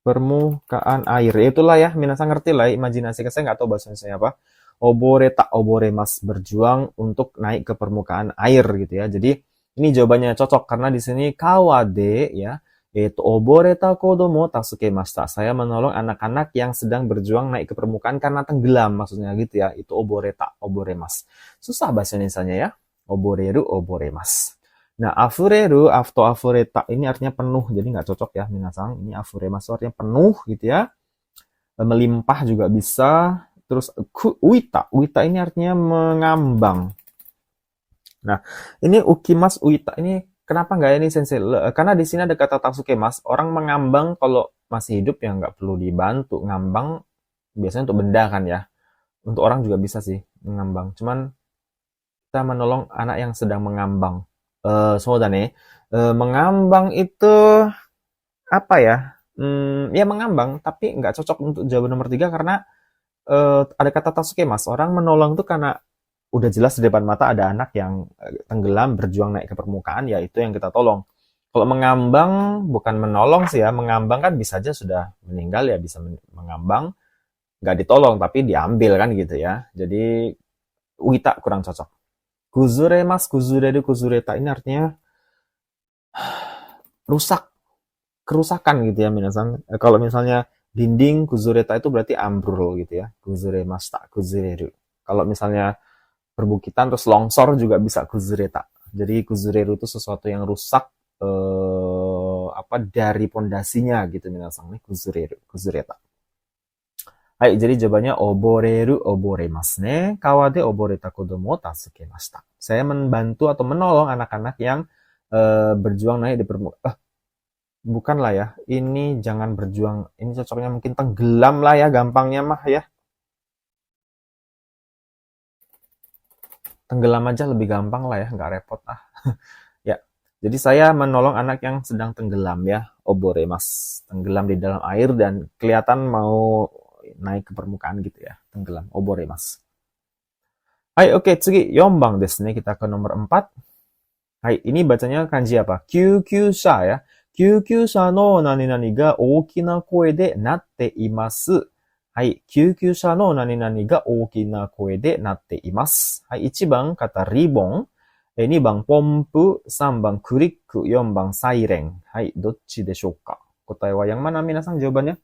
permukaan air. Itulah ya, minasan ngerti lah, imajinasi saya nggak tahu bahasa Indonesia apa. Obore tak obore mas, berjuang untuk naik ke permukaan air gitu ya. Jadi ini jawabannya cocok karena di sini kawade ya, yaitu obore ta kodomo tasukemashita. Saya menolong anak-anak yang sedang berjuang naik ke permukaan karena tenggelam, maksudnya gitu ya. Itu obore ta obore mas. Susah bahasa Indonesianya ya. Oboreru obore mas. Nah, afureru atau afureta ini artinya penuh, jadi nggak cocok ya minasang. Ini afuremasu artinya penuh gitu ya. Melimpah juga bisa. Terus uita, uita ini artinya mengambang. Nah, ini ukimas uita ini kenapa nggak ini sensei? Karena di sini ada kata tasukemas. Orang mengambang kalau masih hidup ya nggak perlu dibantu. Ngambang biasanya untuk benda kan ya. Untuk orang juga bisa sih mengambang. Cuman kita menolong anak yang sedang mengambang. Mengambang itu apa ya? Ya mengambang, tapi nggak cocok untuk jawaban nomor 3 karena ada kata tasukemas. Orang menolong itu karena udah jelas di depan mata ada anak yang tenggelam berjuang naik ke permukaan, ya itu yang kita tolong. Kalau mengambang bukan menolong sih ya, mengambang kan bisa aja sudah meninggal ya bisa mengambang, nggak ditolong tapi diambil kan gitu ya. Jadi uita kurang cocok. Kuzuremas, kuzureru, kuzureta ini artinya rusak, kerusakan gitu ya minasan. Kalau misalnya dinding kuzureta itu berarti ambrol gitu ya. Kuzuremashita, kuzureru. Kalau misalnya perbukitan terus longsor juga bisa kuzureta. Jadi kuzureru itu sesuatu yang rusak apa dari pondasinya gitu minasan. Ini kuzureru, kuzureta. Hai, jadi jawabannya oboreru oboremasu ne. Kawade oboreta kodomo o tasukemashita. Saya membantu atau menolong anak-anak yang berjuang naik di permukaan. Bukan lah ya. Ini jangan berjuang. Ini cocoknya mungkin tenggelam lah ya, gampangnya mah ya. Tenggelam aja lebih gampang lah ya, nggak repot ah. Ya. Jadi saya menolong anak yang sedang tenggelam ya, oboremas. Tenggelam di dalam air dan kelihatan mau naik ke permukaan gitu ya, tenggelam, oboremas. Hai, oke, tsugi 4番ですね. Kita ke nomor 4. Hai, ini bacanya kanji apa? Kyukyusha ya. Kyukyusha no nani-nani ga ookina koe de natte imasu. Hai, kyukyusha no nani-nani ga ookina koe de natte imasu. Hai, 1番 kata ribbon. 2番ポンプ、3番クリック、4番サイレン。はい、どっちでしょうか？答えはyang mana minasan jawabannya?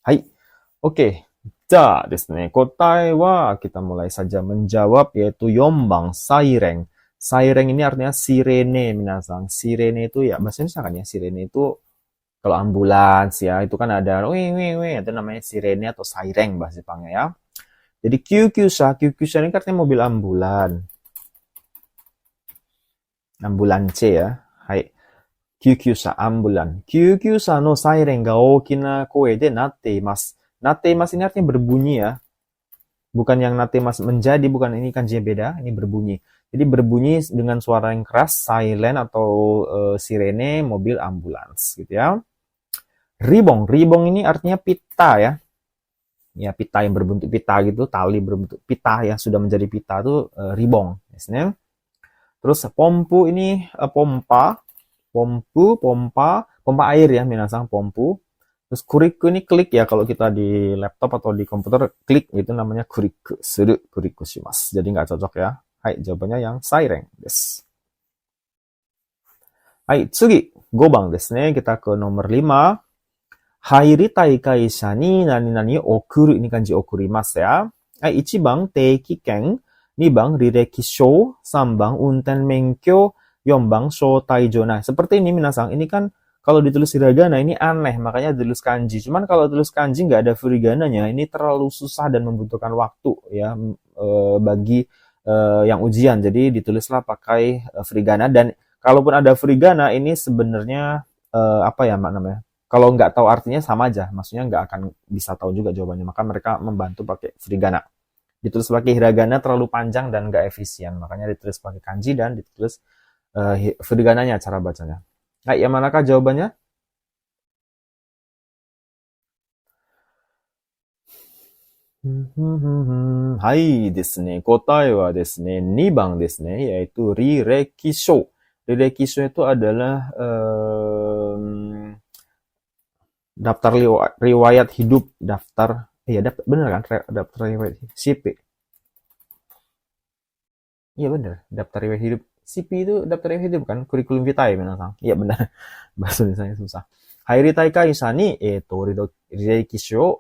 Hai, oke. Ja ですね。答えはkita mulai saja menjawab yaitu 4番 siren. Siren ini artinya sirene minasan. Sirene itu ya bahasa Indonesia kan ya. Sirene itu kalau ambulans ya itu kan ada wih wih wih itu namanya sirene atau siren bahasa Jepangnya ya. Jadi kyukyusha, kyukyusha ini artinya mobil ambulan. Ambulance ya. Hai. Kyukyusha, ambulan. Kyukyusha no siren ga ookina koe de natte imasu. Natte imasu ini artinya berbunyi ya. Bukan yang natte imasu menjadi, bukan, ini kanjinya beda, ini berbunyi. Jadi berbunyi dengan suara yang keras, silent atau sirene mobil ambulans gitu ya. Ribong, ribong ini artinya pita ya. Ya pita yang berbentuk pita gitu, tali berbentuk pita yang sudah menjadi pita itu ribong. Biasanya. Terus pompu ini pompa, pompa air ya minasang pompu. Terus kuriku ini klik ya, kalau kita di laptop atau di komputer klik itu namanya kuriku suru, kuriku shimasu. Jadi nggak cocok ya. Hai, jawabannya yang sairen desu. Hai, tsugi. 5番ですね。Kita ke nomor 5. Hairitai kaisha ni nani-nani okuru. Ini kanji okurimasu ya. Hai, 1番 teiki-ken. 2番 rirekisho. 3番 unten menkyo. 4番 shotaijo. Nah, seperti ini minasang. Ini kan kalau ditulis hiragana ini aneh, makanya ditulis kanji. Cuman kalau tulis kanji nggak ada furigananya, ini terlalu susah dan membutuhkan waktu ya bagi yang ujian. Jadi ditulislah pakai furigana, dan kalaupun ada furigana ini sebenarnya apa ya namanya? Kalau nggak tahu artinya sama aja, maksudnya nggak akan bisa tahu juga jawabannya. Maka mereka membantu pakai furigana. Ditulis pakai hiragana terlalu panjang dan nggak efisien, makanya ditulis pakai kanji dan ditulis furigananya cara bacanya. Nah, yang manakah jawabannya? Hai desu ne. Kotae wa desu ne, 2番 desu ne, yaitu rirekisho. Rirekisho itu adalah daftar riwayat hidup, daftar bener kan? Daftar riwayat CP. Iya bener, daftar riwayat hidup. CP itu daftar riwayat hidup kan? Kurikulum vitae minasang. Iya benar. Bahasa Indonesia susah. Hairitai kaisha ni rirekisho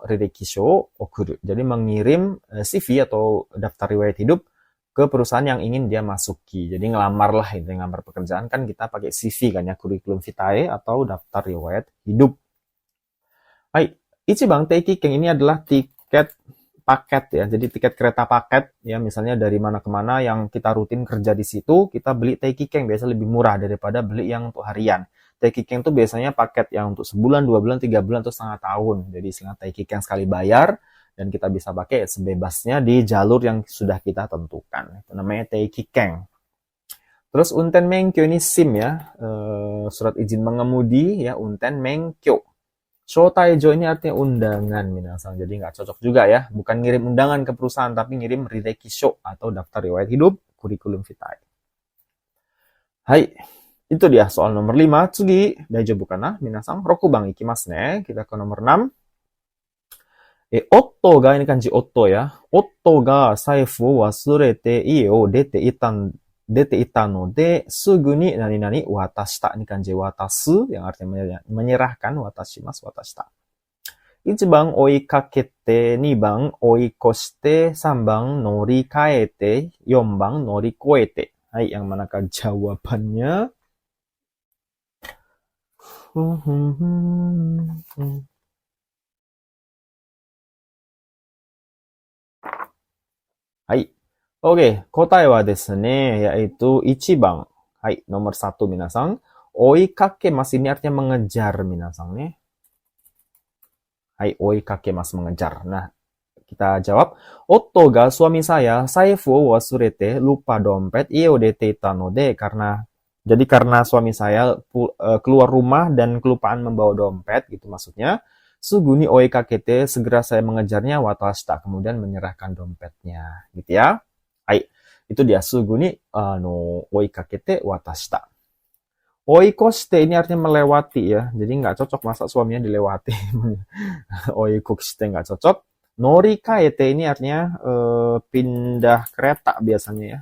okuru. Jadi mengirim CV atau daftar riwayat hidup ke perusahaan yang ingin dia masuki. Jadi ngelamar lah, itu ngelamar pekerjaan kan kita pakai CV kan ya, kurikulum vitae atau daftar riwayat hidup. Hai, Ichiban Teikikeng ini adalah tiket paket ya. Jadi tiket kereta paket ya, misalnya dari mana ke mana yang kita rutin kerja di situ, kita beli Teikikeng biasa lebih murah daripada beli yang untuk harian. Teikikeng itu biasanya paket yang untuk sebulan, 2 bulan, 3 bulan, atau setengah tahun. Jadi istilah Teikikeng sekali bayar dan kita bisa pakai sebebasnya di jalur yang sudah kita tentukan. Itu namanya Teikikeng. Terus unten menkyo ini SIM ya, surat izin mengemudi ya, unten menkyo. Shotaijo ini artinya undangan minasang, jadi nggak cocok juga ya. Bukan ngirim undangan ke perusahaan, tapi ngirim rirekisho atau daftar riwayat hidup, kurikulum vitae. Hai, itu dia soal nomor 5. Tsugi, daijoubu kana? Minasang, rokuban ikimasu ne. Kita ke nomor 6. Otto ga, ini kanji Otto ya. Otto ga saifu wo wasurete ie o dete ita no de sugu ni nani-nani watashita. Ini kanji watasu yang artinya menyerahkan, watashimasu, watashita. 1番 oikakete, 2番 oikoshite, 3番 norikaete, 4番 norikoete. Hai, yang manakah jawabannya? Hai. Oke, kotae wa desu ne, yaitu 1番. Hai, nomor 1 minasang. Oikakemasu ini artinya mengejar minasang ne. Hai, oikakemasu mengejar. Nah, kita jawab. Otto ga, suami saya, saifu wo wasurete, lupa dompet, ie o dete ita no de, karena suami saya keluar rumah dan kelupaan membawa dompet, gitu maksudnya. Suguni oikakete, segera saya mengejarnya, watashita, kemudian menyerahkan dompetnya, gitu ya. Hai, itu dia suguni no oikakete watashita. Oikoshite ini artinya melewati ya, jadi nggak cocok masa suaminya dilewati. Oikoshite nggak cocok. Norikaete ini artinya pindah kereta biasanya ya,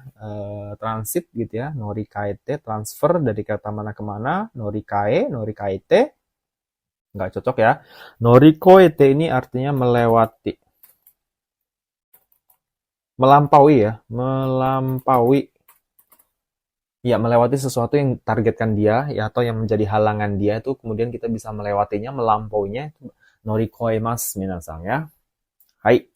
transit gitu ya. Norikaete, transfer dari kereta mana ke mana. Norikaete nggak cocok ya. Norikoete ini artinya melewati, melampaui ya, melampaui ya, melewati sesuatu yang targetkan dia ya, atau yang menjadi halangan dia itu kemudian kita bisa melewatinya, melampauinya, itu norikoemasu minasang ya. Hai,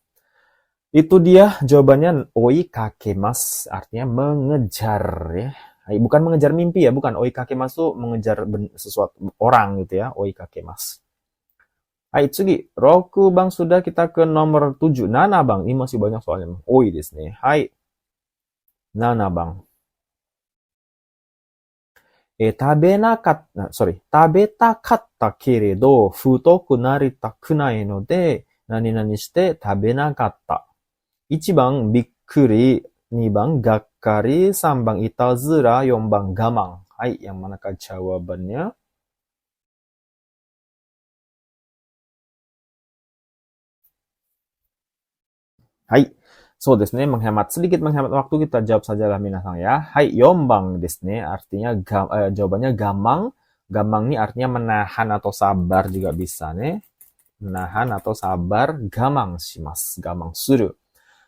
itu dia jawabannya. Oikakemas artinya mengejar ya. Hai, bukan mengejar mimpi ya, bukan. Oikakemas itu mengejar sesuatu orang gitu ya. Oikakemas. Hai, tsugi. Roku bang, sudah kita ke nomor 7. Nana bang, ini masih banyak soalnya. Oi desu ne. Hai. Nana bang. 食べたかったけれど、太くなりたくないので、何々して食べなかった。1番びっくり、2番がっかり、3番いたずら、4番我慢。はい、yang manakah jawabannya? Hai. So desu ne, sedikit menghemat waktu, kita jawab sajalah minasang ya. Hai, yombang desu ne, artinya jawabannya gamang. Gamang ini artinya menahan atau sabar juga bisa ne. Menahan atau sabar, gamang shimasu, gamang suru.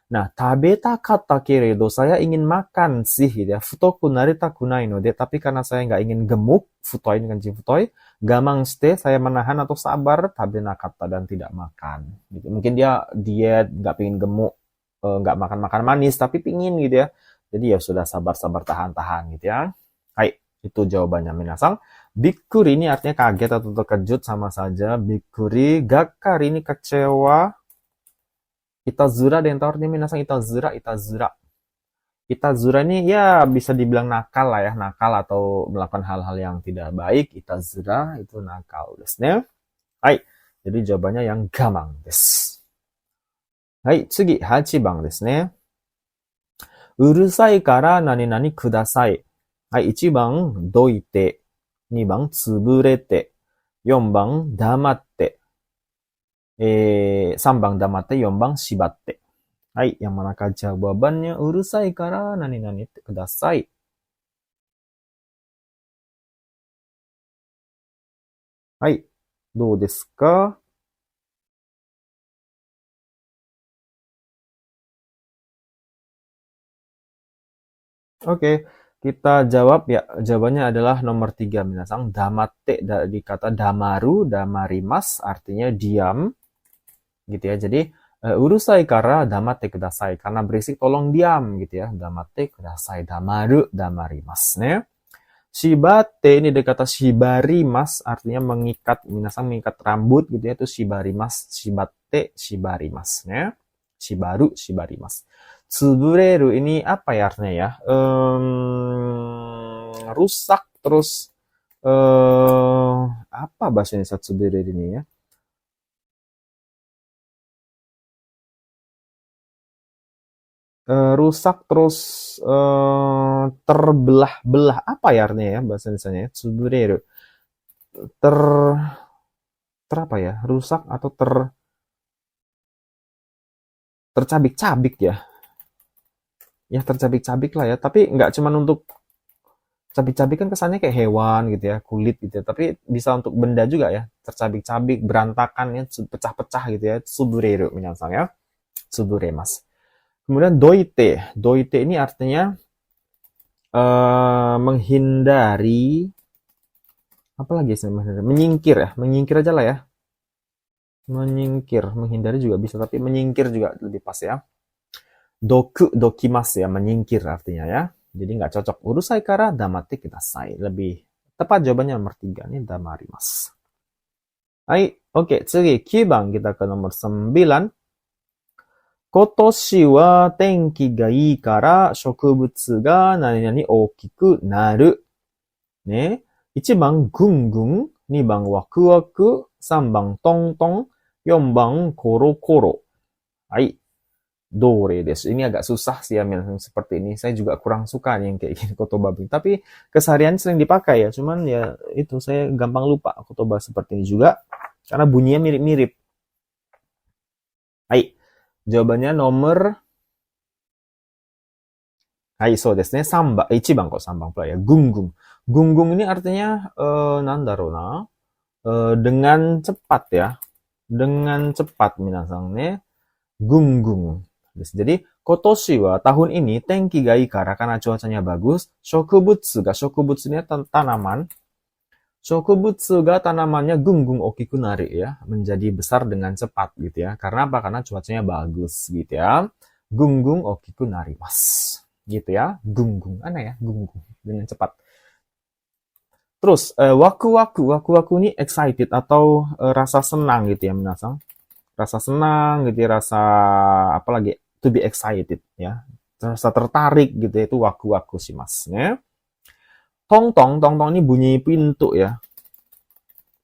Nah, tabeta kata keredo, saya ingin makan sih, gitu ya. Futoku naritaku nai no de, tapi karena saya nggak ingin gemuk, futoi dengan kanji futoi, gamang shite, saya menahan atau sabar, tabe nakata, dan tidak makan. Gitu. Mungkin dia diet, nggak pengen gemuk, nggak makan makan manis, tapi pingin gitu ya. Jadi ya sudah sabar-sabar tahan-tahan gitu ya. Hai, itu jawabannya minasang. Bikkuri ini artinya kaget atau terkejut sama saja. Bikkuri, gakkari ini kecewa. Itazura dan artinya minasang itazura, itazura. Itazura ini ya bisa dibilang nakal lah ya, nakal atau melakukan hal-hal yang tidak baik. Itazura itu nakal desu ne. Hai, jadi jawabannya yang gamang desu. Hai, tsugi 8番ですね。うるさいから何々ください。はい、1番どいて、2番潰れて、4番黙って、3番黙って、4番縛って。はい、yang manakah jawabannya? Urusai kara nani-nani kudasai. Hai, どうですか? Oke, kita jawab ya. Jawabannya adalah nomor 3 minasang. Damatte dari kata damaru, damarimas artinya diam. Gitu ya. Jadi urusai kara damatte kudasai. Karena berisik tolong diam gitu ya. Damatte kudasai, damaru, damarimas. Ne? Shibate ini dari kata shibarimas artinya mengikat, minasang mengikat rambut gitu ya. Itu shibarimas, shibate, shibarimas. Ne? Shibaru, shibarimas. Tsubureru ini apa ya artinya ya? Rusak terus apa bahasa Indonesia tsubureru ini ya? Rusak terus terbelah-belah, apa ya artinya ya bahasa Indonesia ya? Tsubureru. Ter apa ya? Rusak atau tercabik-cabik ya. Ya tercabik-cabik lah ya, tapi nggak cuma untuk cabik-cabik kan kesannya kayak hewan gitu ya, kulit gitu ya, tapi bisa untuk benda juga ya, tercabik-cabik, berantakan ya, pecah-pecah gitu ya, tsubureru minasan ya, tsuburemas. Kemudian doite, doite ini artinya menghindari, apa lagi sih menyingkir ya, menyingkir aja lah ya, menyingkir, menghindari juga bisa, tapi menyingkir juga lebih pas ya. Doku, dokimas ya, menyingkir artinya ya. Jadi nggak cocok. Urusai kara damate kudasai. Lebih tepat jawabannya nomor 3 nih, damarimasu. Hai, oke. Tsugi, 9 番kita ke nomor 9. Kotoshi wa tenki ga ii kara shokubutsu ga nani-nani okiku naru. Ne? 1番 gungun, 2番 waku-waku, 3番 tong-tong, 4番 koro-koro. Hai. Dore desu. Ini agak susah sih ya seperti ini. Saya juga kurang suka nih yang kayak gini kotoba. Tapi keseharian sering dipakai ya. Cuman ya itu saya gampang lupa kotoba seperti ini juga. Karena bunyinya mirip-mirip. Hai. Jawabannya nomor. Hai, so desu ne. 1番kok 3番pula ya. Gunggung. Gunggung ini artinya nandaro na. Dengan cepat ya. Dengan cepat minasang ne. Gunggung. Jadi, kotoshi wa tahun ini tenki ga ii kara karena cuacanya bagus, shokubutsu ini tanaman. Shokubutsu ga tanamannya gunggung okiku nari ya, menjadi besar dengan cepat gitu ya. Karena apa? Karena cuacanya bagus gitu ya. Gunggung okiku narimas. Gitu ya. Gunggung. Aneh ya, gunggung dengan cepat. Terus waku-waku ini excited atau rasa senang gitu ya minasang. Rasa senang gitu ya, rasa apa lagi? To be excited ya, rasa tertarik gitu ya, itu waku-waku sih mas ya. Tong-tong ini bunyi pintu ya,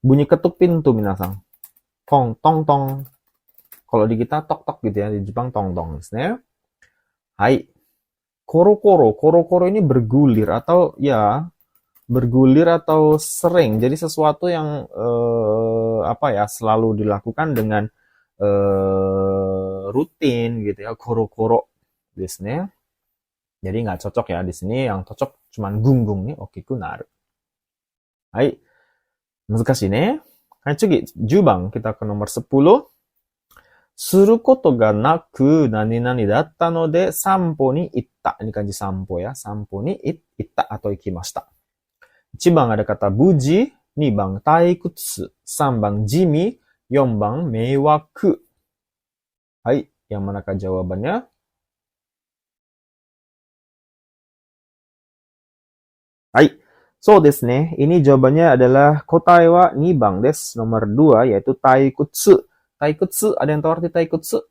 bunyi ketuk pintu minasang. Tong-tong, kalau di kita tok-tok gitu ya, di Jepang tong-tong ya. Hai. Koro-koro ini bergulir atau ya bergulir atau sering, jadi sesuatu yang apa ya selalu dilakukan dengan rutin gitu ya, koro-koro desu ne. Jadi nggak cocok ya di sini, yang cocok cuman gunggung nih, okiku naru. Hai, 難しいね。はい、次、10番、kita ke nomor 10. することがなく何々だったので散歩に行った。Ini kanji sampo ya. 散歩に行った atau 行きました。1番 ada kata buji, 2番退屈、3番地味、4番迷惑。はい、yang manakah jawabannya? Hai, so desu ne. Ini jawabannya adalah kotae wa 2番 desu. Nomor 2 yaitu taikutsu. Taikutsu, ada yang tahu arti taikutsu?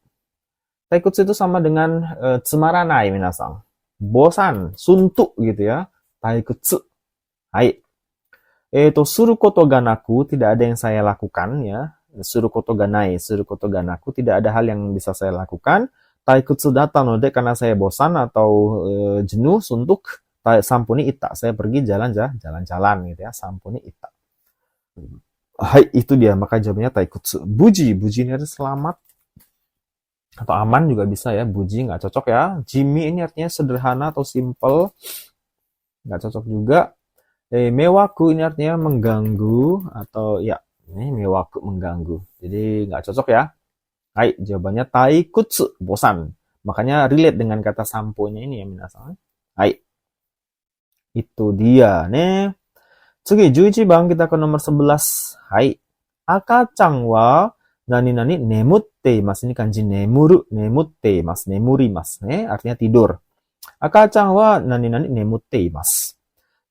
Taikutsu itu sama dengan tsumaranai minasang. Bosan, suntuk gitu ya. Taikutsu. Hai. Suru koto ga naku, tidak ada yang saya lakukan ya. Suru koto ga nai, suru koto ga naku, tidak ada hal yang bisa saya lakukan. Taikutsu data node, karena saya bosan atau jenuh, suntuk. Sampuni ita, saya pergi jalan-jalan gitu ya. Sampuni ita. Hai, itu dia, maka jawabannya taikutsu. Buji, buji ini artinya selamat atau aman juga bisa ya. Buji nggak cocok ya. Jimi ini artinya sederhana atau simple, nggak cocok juga. Mewaku ini artinya mengganggu atau ya, ini mewaku mengganggu. Jadi nggak cocok ya. Hai, jawabannya taikutsu, bosan. Makanya relate dengan kata samponya ini ya minasan. Hai. Itu dia ne. 次、11番 kita ke nomor 11. Hai. Akacang wa nani nani nemutte imasu. Ini kanji nemuru, nemutte imasu, nemurimasu ne. Artinya tidur. Akacang wa nani nani nemutte imasu.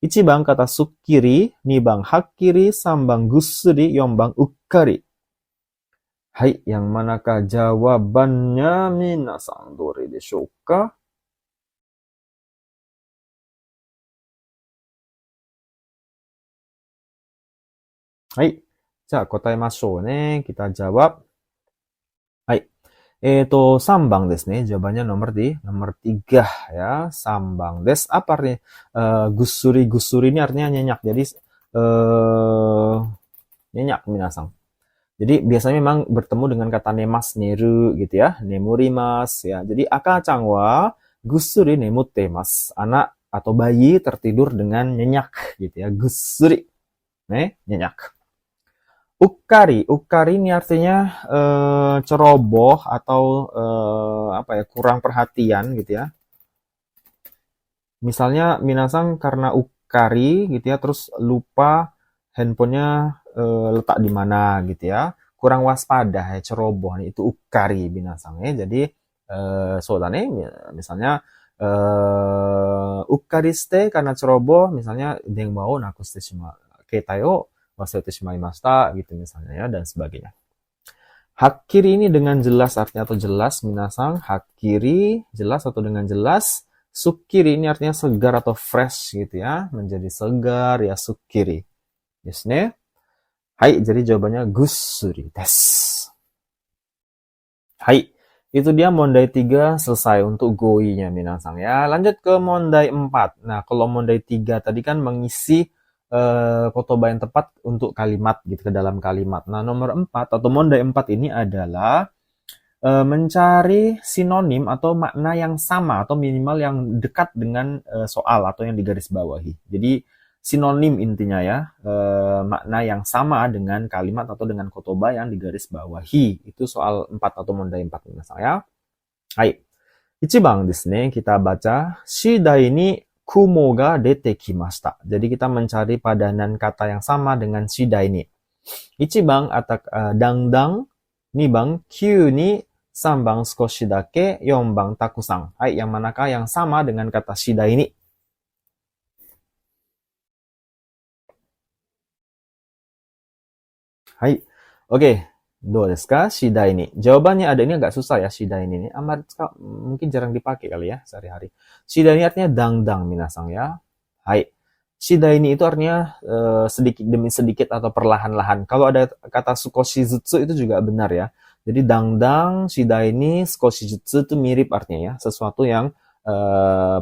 1番 kata sukkiri, 2番 hakkiri, 3番 gussuri, 4番 ukkari. Hai, yang manakah jawabannya minasan? Dore deshou ka? Hai, じゃあ答えましょうね。Kita jawab. Hai. 3番ですね。Jawabannya nomor 3 ya. 3番です。Apa artinya? Gusuri, gusuri ini artinya nyenyak. Jadi nyenyak minasang. Jadi biasanya memang bertemu dengan kata nemas, neru gitu ya. Nemurimas ya. Jadi akacang wa gusuri nemutte mas. Anak atau bayi tertidur dengan nyenyak gitu ya. Gusuri. Nyenyak. Ukkari, ukkari ini artinya ceroboh atau apa ya, kurang perhatian gitu ya. Misalnya minasang karena ukkari gitu ya, terus lupa handphonenya letak di mana gitu ya, kurang waspada ya, ceroboh itu ukkari minasang ya. Jadi sodane misalnya ukkari shite karena ceroboh, misalnya denwa o nakushite shima keitai o wasarete shimaimashita gitu misalnya ya, dan sebagainya. Hakkiri ini dengan jelas artinya atau jelas minasang. Hakkiri jelas atau dengan jelas. Sukkiri ini artinya segar atau fresh gitu ya, menjadi segar ya, sukkiri. Yes ne. Hai, jadi jawabannya gussuri desu. Hai, itu dia mondai 3 selesai untuk goi-nya minasang ya. Lanjut ke mondai 4. Nah, kalau mondai 3 tadi kan mengisi kotoba yang tepat untuk kalimat gitu, ke dalam kalimat. Nah, nomor 4 atau mondai 4 ini adalah mencari sinonim atau makna yang sama atau minimal yang dekat dengan soal atau yang digarisbawahi. Jadi sinonim intinya ya, makna yang sama dengan kalimat atau dengan kotoba yang digarisbawahi. Itu soal 4 atau mondai 4 misalnya. Hai. 1番ですね. Kita baca. Shidai ni kumo ga dete kimashita. Jadi kita mencari padanan kata yang sama dengan shidai ni. 1番 dangdang, 2番 kyu ni, 3番 skoshi dake, 4番 takusan. Hai, yang manakah yang sama dengan kata shidai ni? Hai. Oke. Do desu ka? Shidai ni. Jawabannya ada, ini agak susah ya, shidai ni. Mungkin jarang dipakai kali ya sehari-hari. Shidai ni artinya dangdang minasang ya. Hai. Shidai ni itu artinya sedikit demi sedikit atau perlahan-lahan. Kalau ada kata sukoshi jutsu itu juga benar ya. Jadi dangdang, shidai ni, sukoshi jutsu itu mirip artinya ya. Sesuatu yang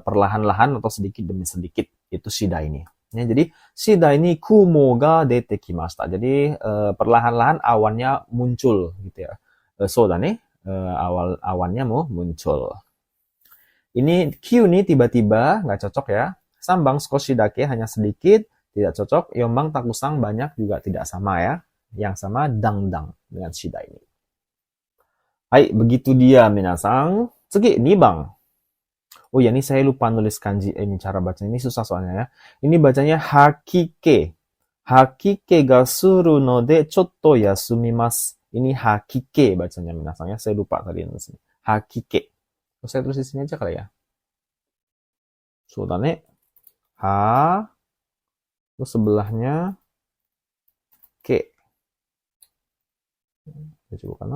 perlahan-lahan atau sedikit demi sedikit. Itu shidai ni. Ya, jadi shidai ni kumo ga dete kimashita. Jadi perlahan-lahan awannya muncul gitu ya. So da ne. awal awannya mau muncul. Ini Q nih tiba-tiba, nggak cocok ya. Sambang skoshi dake hanya sedikit, tidak cocok. Yombang takusang banyak juga tidak sama ya. Yang sama dangdang dengan shida ini. Hai, begitu dia minasang. Tsugi, nibang. Oh ya, ini saya lupa nulis kanji. Ini cara bacanya, ini susah soalnya ya. Ini bacanya hakike. Hakike ga suru no de chotto yasumimasu. Ini hakike bacanya minasang ya. Saya lupa tadi nulisnya. Hakike. Saya tulis di sini aja kali ya. So, ne. Ha. Terus sebelahnya. Ke. Coba kan?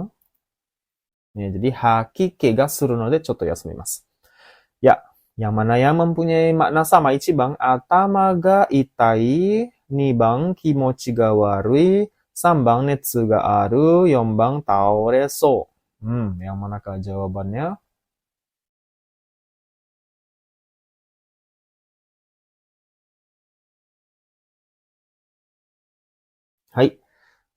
Ya, jadi hakike ga suru no de chotto yasumimasu. Ya, yang mana yang mempunyai makna sama ichibang atama ga itai, nibang kimochi ga warui, sambang netsu ga aru, yombang taoreso. Yang manakah jawabannya? Hai.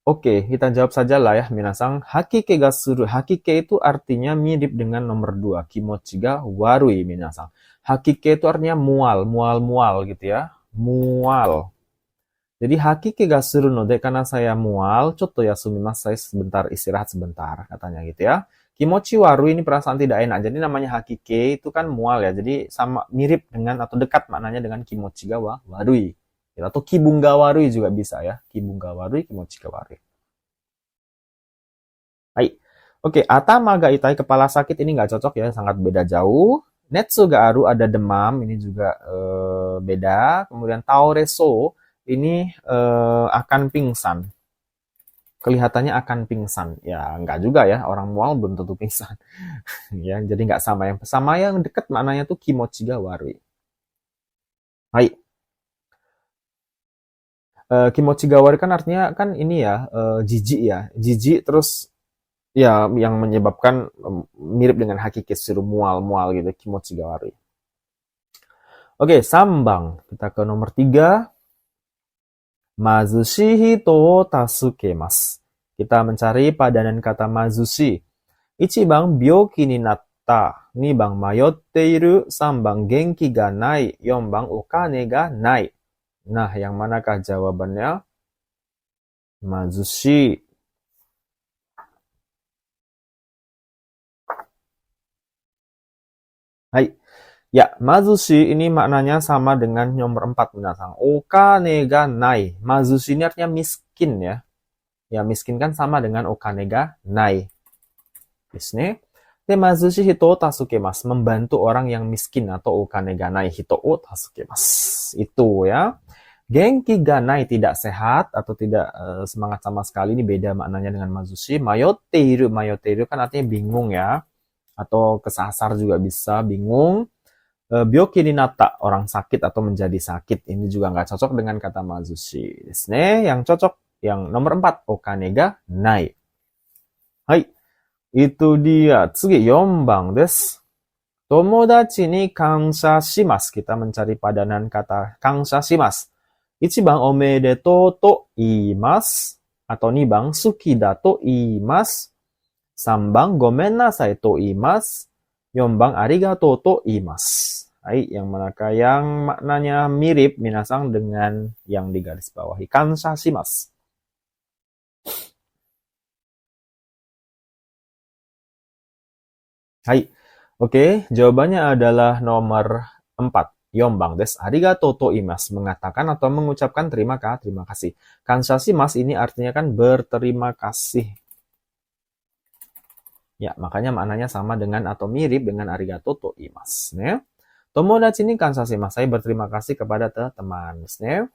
Oke, kita jawab saja lah ya, minasang. Hakike ga suru. Hakike itu artinya mirip dengan nomor 2. Kimochi ga warui, minasang. Hakike itu artinya mual, mual gitu ya. Mual. Jadi hakike ga suru no de, karena saya mual, chotto yasumimasu, saya sebentar istirahat sebentar, katanya gitu ya. Kimochi warui ini perasaan tidak enak. Jadi namanya hakike itu kan mual ya. Jadi sama mirip dengan atau dekat maknanya dengan kimochi ga warui. Atau kibung ga warui juga bisa ya. Kibung ga warui, kimochi ga warui. Hai. Oke, atama ga itai, kepala sakit ini nggak cocok ya, sangat beda jauh. Netsu ga aru, ada demam, ini juga beda. Kemudian taoreso, ini akan pingsan. Kelihatannya akan pingsan. Ya, nggak juga ya, orang mual belum tentu pingsan. Ya, jadi nggak sama. Yang sama yang dekat maknanya tuh kimochi ga warui. Hai. Kimochi ga warui kan artinya kan ini ya, jijik ya. Jijik terus ya yang menyebabkan mirip dengan hakiki, suruh mual-mual gitu, kimochi ga warui. Oke, sambang. Kita ke nomor 3. Mazushi hito o tasukemasu. Kita mencari padanan kata mazushi. Ichibang byoki ni natta. Nibang mayotte iru. Sambang genki ga nai. Yombang okane ga nai. Nah, yang manakah jawabannya? Mazushi. Hai. Ya, mazushi ini maknanya sama dengan nomor 4, minasang. Okane ga nai. Mazushi ini artinya miskin ya. Ya, miskin kan sama dengan okane ga nai. Desu. De mazushi hito o tasukemasu. Membantu orang yang miskin atau okane ga nai hito o tasukemasu. Itu ya. Genki ga nai, tidak sehat atau tidak semangat sama sekali. Ini beda maknanya dengan mazushi. Mayotte iru. Mayotte iru kan artinya bingung ya. Atau kesasar juga bisa, bingung. Byoki ni natta, orang sakit atau menjadi sakit. Ini juga nggak cocok dengan kata mazushi. Desu. Yang cocok, yang nomor 4, okane ga nai. Hai, itu dia. Tsugi, 4 bang desu. Tomodachi ni kansha shimasu. Kita mencari padanan kata kansha shimasu. 1 bang, omedetou to iimasu. Atau 2 bang, suki da to iimasu. 3 bang, gomen nasai to iimasu. 4 bang, arigatou to iimasu. Hai, yang manakah yang maknanya mirip minasang dengan yang di garis bawahi? Kansha shimasu. Hai. Oke, jawabannya adalah nomor 4. Yombang des. Arigatou to iimasu. Mengatakan atau mengucapkan terima kasih. Kansha shimasu ini artinya kan berterima kasih. Ya, makanya maknanya sama dengan atau mirip dengan arigatou to iimasu. Ya. Tomodachi ni kansha shimasu. Saya berterima kasih kepada teman. 1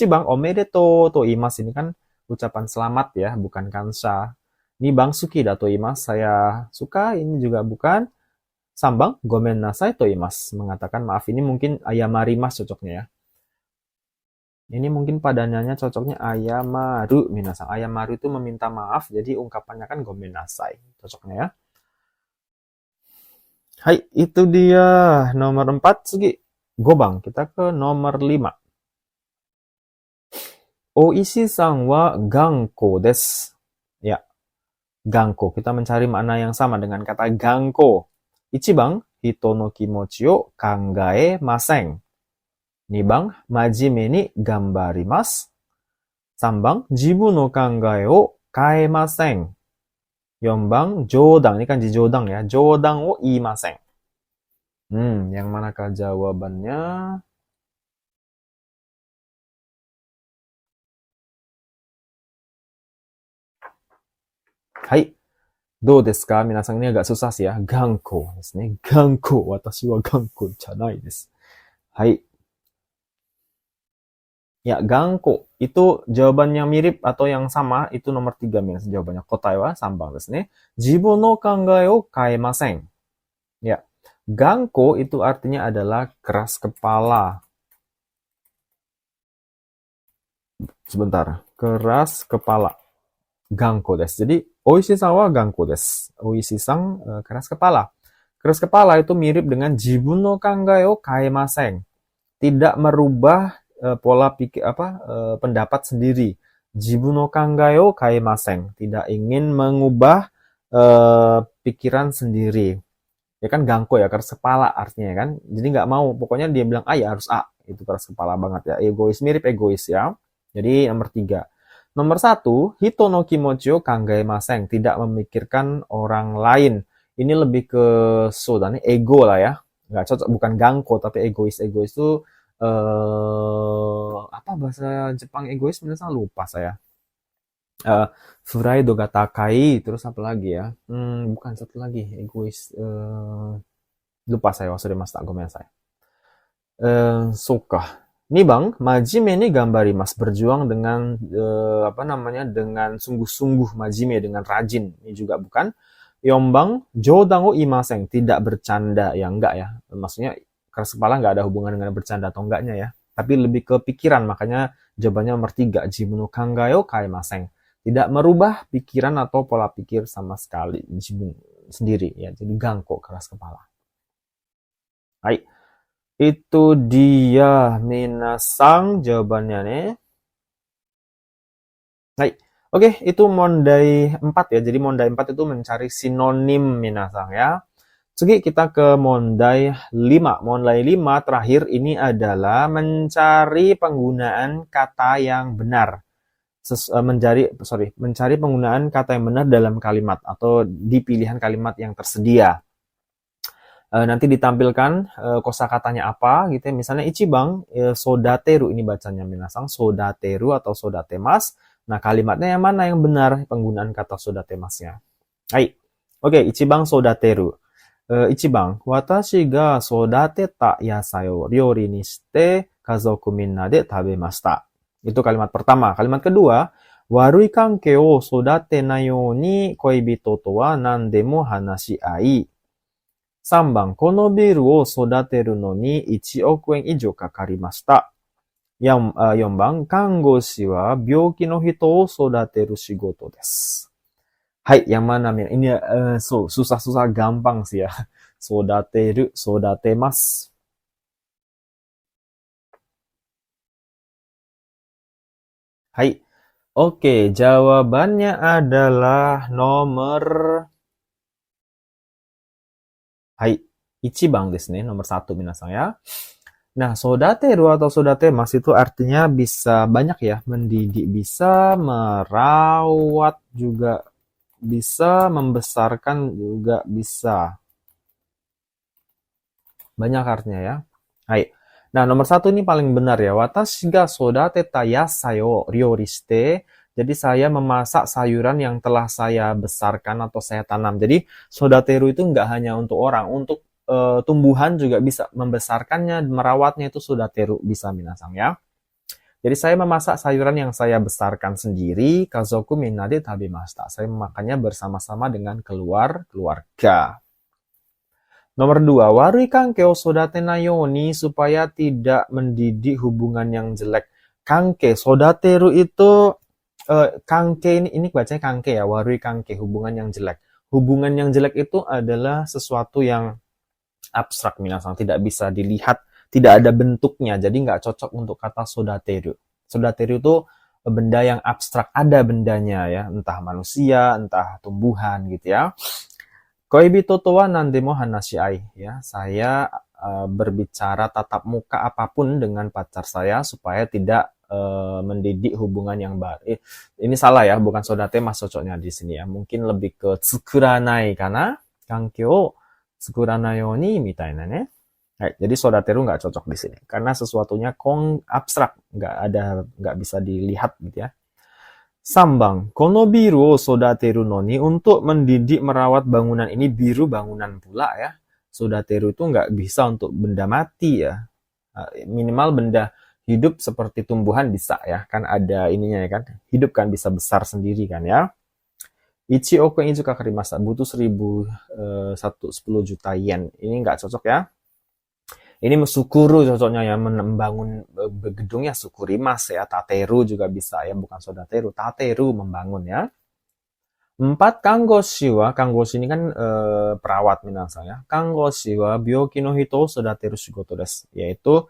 bang, omedetou to iimasu. Ini kan ucapan selamat ya, bukan kansha. 2 bang, suki da to iimasu. Saya suka, ini juga bukan. 3 bang, gomen nasai to iimasu. Mengatakan maaf, ini mungkin ayamarimasu cocoknya ya. Ini mungkin padanannya cocoknya ayamaru, minasang. Ayamaru itu meminta maaf, jadi ungkapannya kan gomen nasai. Cocoknya ya. Hai, itu dia nomor 4. Tsugi, gobang. Kita ke nomor 5. Oishi-san wa ganko desu. Ya. Ganko. Kita mencari makna yang sama dengan kata ganko. Ichibang, hito no kimochi o kangae maseng. Nibang, majime ni gambarimasu. Sambang, jibu no kangae o kaemaseng. Yombang, jodang. Ini kan jodang ya. Jodang o imaseng. Yang manakah jawabannya? Hai. どうですか皆さん、ini agak susah sih ya. Ganko ですね。Ganko. 私は頑固じゃないです。はい。Ya, ganko. Itu jawabannya mirip atau yang sama. Itu nomor 3 minus jawabannya. Kotai wa sambang desu ne. Jibun no kangae o kaemasen. Ya. Ganko itu artinya adalah keras kepala. Sebentar. Keras kepala. Ganko desu. Jadi, Oishi-san wa ganko desu. Oishi-san keras kepala. Keras kepala itu mirip dengan jibun no kangae o kaemasen. Tidak merubah pola pikir pendapat sendiri. Jibun no kangae o kaemasen. Tidak ingin mengubah pikiran sendiri. Ya kan ganko ya, keras kepala artinya kan. Jadi nggak mau, pokoknya dia bilang A ya harus A. Itu keras kepala banget ya. Egois, mirip egois ya. Jadi nomor 3. Nomor 1, hito no kimochi o kangaemasen, tidak memikirkan orang lain. Ini lebih ke dan ego lah ya. Nggak cocok, bukan ganko tapi egois. Egois itu apa bahasa Jepang egois? Saya lupa saya. Furaido ga takai, terus apa lagi ya? Bukan satu lagi egois. Lupa saya, wasuremashita, gomennasai. Suka. Nih bang, majime ni gambarimasu, berjuang dengan dengan sungguh-sungguh, majime dengan rajin. Ini juga bukan. Yombang, jodang o imaseng, tidak bercanda, ya enggak ya. Maksudnya keras kepala nggak ada hubungan dengan bercanda atau enggaknya ya. Tapi lebih ke pikiran, makanya jawabannya nomor 3, jibun no kangae o kaemaseng. Tidak merubah pikiran atau pola pikir sama sekali, jibun sendiri ya. Jadi ganko, keras kepala. Hai. Itu dia minasang jawabannya nih. Hai. Oke, itu mondai 4 ya. Jadi mondai 4 itu mencari sinonim minasang ya. Jadi kita ke mondai 5. Mondai 5 terakhir ini adalah mencari penggunaan kata yang benar. Mencari penggunaan kata yang benar dalam kalimat atau di pilihan kalimat yang tersedia. Nanti ditampilkan kosakatanya apa gitu ya. Misalnya ichibang sodateru, ini bacanya minasang sodateru atau sodatemas. Nah, kalimatnya yang mana yang benar penggunaan kata sodatemasnya. Hai. Oke, ichibang sodateru. Ichibang, watashi ga sodateta yasai o ryori ni shite kazoku minna de tabemashita. Itu kalimat pertama. Kalimat kedua, warui kanke o sodate nai you ni koibito to wa nandemo hanashi ai. Sambang, kono biru o sodateru no ni 1 oku yen ijou kakarimashita. Yombang, kangoshi wa byoki no hito o sodateru shigoto desu. Hai, yang mana Min? Ini susah-susah gampang sih ya. Sodateru, sodatemasu. Hai. Oke, jawabannya adalah nomor ichibang desu ne, nomor 1 minasang ya. Nah, sodateru atau sodatemasu itu artinya bisa banyak ya, mendidik, bisa merawat juga bisa, membesarkan juga bisa. Banyak artinya ya. Hai. Nah, nomor 1 ini paling benar ya. Watashi ga sodateta yasai o ryori shite. Jadi saya memasak sayuran yang telah saya besarkan atau saya tanam. Jadi sodateru itu nggak hanya untuk orang, untuk tumbuhan juga bisa membesarkannya, merawatnya itu sodateru bisa minasang ya. Jadi saya memasak sayuran yang saya besarkan sendiri, kazoku minna de tabemashita. Saya memakannya bersama-sama dengan keluarga. Nomor 2, warui kanke o sodate nai you ni, supaya tidak mendidik hubungan yang jelek. Kanke, sodateru itu kanke ini bacanya kanke ya, warui kanke, hubungan yang jelek. Hubungan yang jelek itu adalah sesuatu yang abstrak minasang, tidak bisa dilihat, tidak ada bentuknya, jadi nggak cocok untuk kata sodateru. Sodateru itu benda yang abstrak, ada bendanya ya, entah manusia, entah tumbuhan gitu ya. Koibito to wa nandemo hanashiai ya. Saya berbicara tatap muka apapun dengan pacar saya supaya tidak mendidik hubungan yang baru. Ini salah ya, bukan sodate mas cocoknya di sini ya. Mungkin lebih ke tsukuranai karena kankyo tsukuranai yoni mitaina ne. Jadi sodateru nggak cocok di sini karena sesuatunya abstrak, nggak bisa dilihat gitu ya. Sambang, kono biru o sodateru noni, untuk mendidik merawat bangunan ini, biru bangunan pula ya. Sodateru itu nggak bisa untuk benda mati ya. Minimal benda hidup seperti tumbuhan bisa ya, kan ada ininya ya kan. Hidup kan bisa besar sendiri kan ya. Ichi oku izu kakarimasa, butuh 10 juta yen. Ini nggak cocok ya. Ini sukuru cocoknya ya, membangun gedung ya, sukurimas ya. Tateru juga bisa ya, bukan sodateru. Tateru membangun ya. 4, kanggoshi ini kan perawat minasan ya. Kanggoshi wa byoki no hito o sodateru shigoto desu. Yaitu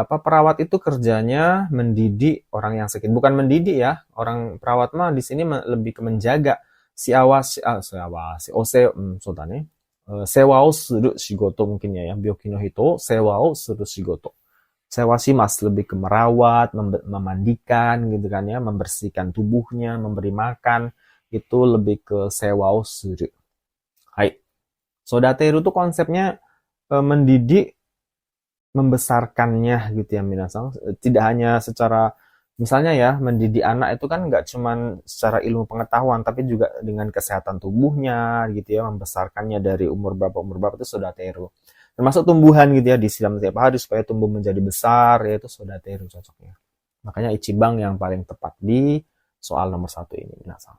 perawat itu kerjanya mendidik orang yang sakit. Bukan mendidik ya. Orang perawat mah di sini lebih ke menjaga sewa o suru shigoto mungkin ya, byoki no hito sewa o suru shigoto. Sewa mas lebih ke merawat, memandikan gitu kan ya, membersihkan tubuhnya, memberi makan, itu lebih ke sewa o suru. Hai. Sodateru itu konsepnya mendidik, membesarkannya gitu ya minasan. Tidak hanya secara misalnya ya, mendidik anak itu kan nggak cuman secara ilmu pengetahuan, tapi juga dengan kesehatan tubuhnya gitu ya, membesarkannya dari umur berapa itu sodateru. Termasuk tumbuhan gitu ya, disiram setiap hari supaya tumbuh menjadi besar, yaitu sodateru cocoknya. Makanya ichibang yang paling tepat di soal nomor 1 ini minasan.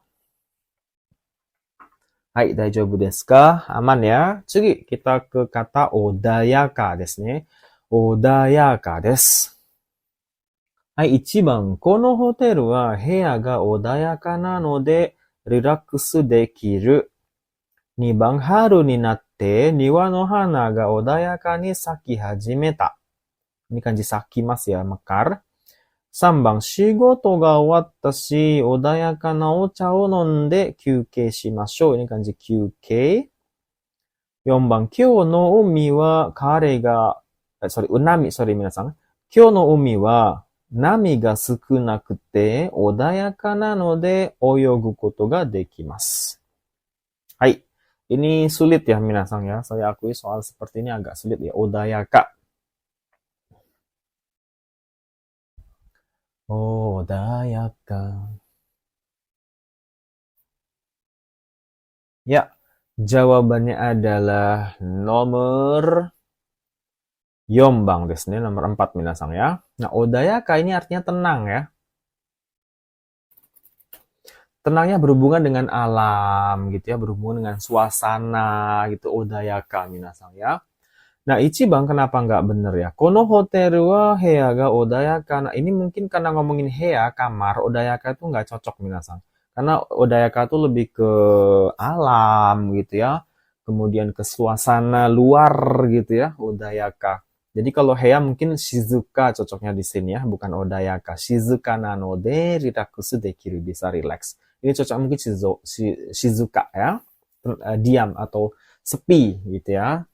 Hai, daijoubu desu ka? Aman ya? Tsugi, kita ke kata odayaka desu ne. Odayaka desu. はい、1番。このホテルは部屋が穏やかなのでリラックスできる。2番。春になって庭の花が穏やかに咲き始めた。Ini kanji sakimasu ya, mekar. 3番。仕事が終わったし、穏やかなお茶を飲んで休憩しましょう。Ini kanji休憩。4番。今日の海は皆さん。今日の海は波が少なくて穏やかなので泳ぐことができます。Hai, ini sulit ya minasan ya. Saya akui soal seperti ini agak sulit ya. Odayaka. Odayaka. Ya, jawabannya adalah nomor Yombang desu ne, nomor 4 minasan ya. Nah, odayaka ini artinya tenang ya. Tenangnya berhubungan dengan alam gitu ya, berhubungan dengan suasana gitu, odayaka minasan ya. Nah, ichibang kenapa nggak bener ya? Kono hoteru wa heya ga odayaka. Nah, ini mungkin karena ngomongin heya, kamar, odayaka itu nggak cocok minasan. Karena odayaka itu lebih ke alam gitu ya. Kemudian ke suasana luar gitu ya, odayaka. Jadi kalau heya mungkin shizuka cocoknya di sini ya, bukan odayaka. Shizuka nanode rilakusu dekiru, bisa relax. Ini cocok mungkin shizuka ya, diam atau sepi gitu ya.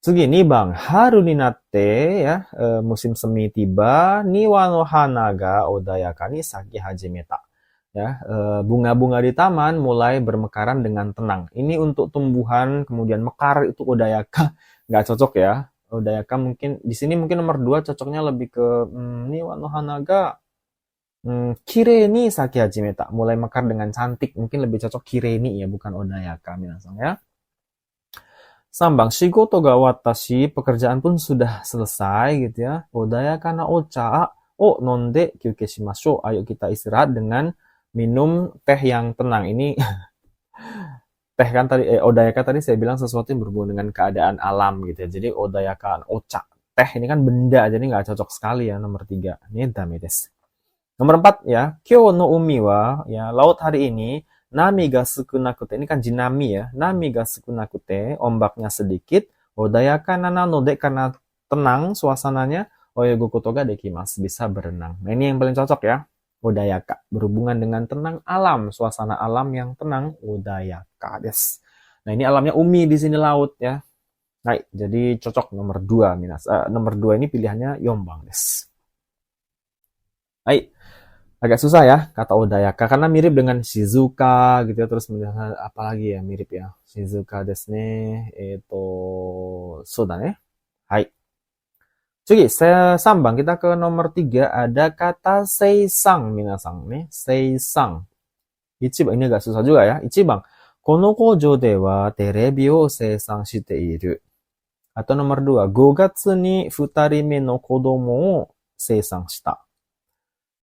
Tsugi 2番, haru ni natte ya, musim semi tiba, niwa no hana ga odayaka ni saki hajimeta. Ya, bunga-bunga di taman mulai bermekaran dengan tenang. Ini untuk tumbuhan kemudian mekar itu odayaka nggak cocok ya. Odayaka mungkin di sini mungkin nomor 2 cocoknya lebih ke niwa no hana ga kirei ni saki hajimeta, mulai mekar dengan cantik. Mungkin lebih cocok kirei ni ya, bukan odayaka minasan ya. 3番, shigoto ga watashi, pekerjaan pun sudah selesai gitu ya. Odayaka na ocha o nonde kyuke shimashou. Ayo kita istirahat dengan minum teh yang tenang. Ini teh kan tadi, odayaka tadi saya bilang sesuatu yang berhubungan dengan keadaan alam gitu ya. Jadi odayaka ocha, teh ini kan benda, jadi nggak cocok sekali ya nomor 3. Ini dame desu. Nomor 4 ya, kyou no umi wa, ya laut hari ini, nami ga sukunakute, ini kan jinami ya, nami ga sukunakute, ombaknya sedikit, odayaka nananode karena tenang suasananya, Oyogu koto ga dekimasu. Bisa berenang. Nah, ini yang paling cocok ya. Odayaka. Berhubungan dengan tenang alam. Suasana alam yang tenang. Odayaka desu. Nah, ini alamnya umi di sini laut ya. Nah, jadi cocok nomor 2 nomor 2 ini pilihannya yombang desu. Hai, agak susah ya kata Odayaka karena mirip dengan Shizuka gitu ya. Terus apa lagi ya mirip ya. Shizuka desu ne. Soda ne. Hai. Jadi, saya sambang kita ke nomor 3 ada kata seisang minasang nih. Seisang. Ichibang ini agak susah juga ya. Ichibang. Kono kojo de wa terebi o seisang shite iru. Atau nomor 2, 5月に2人目の子供を生産した。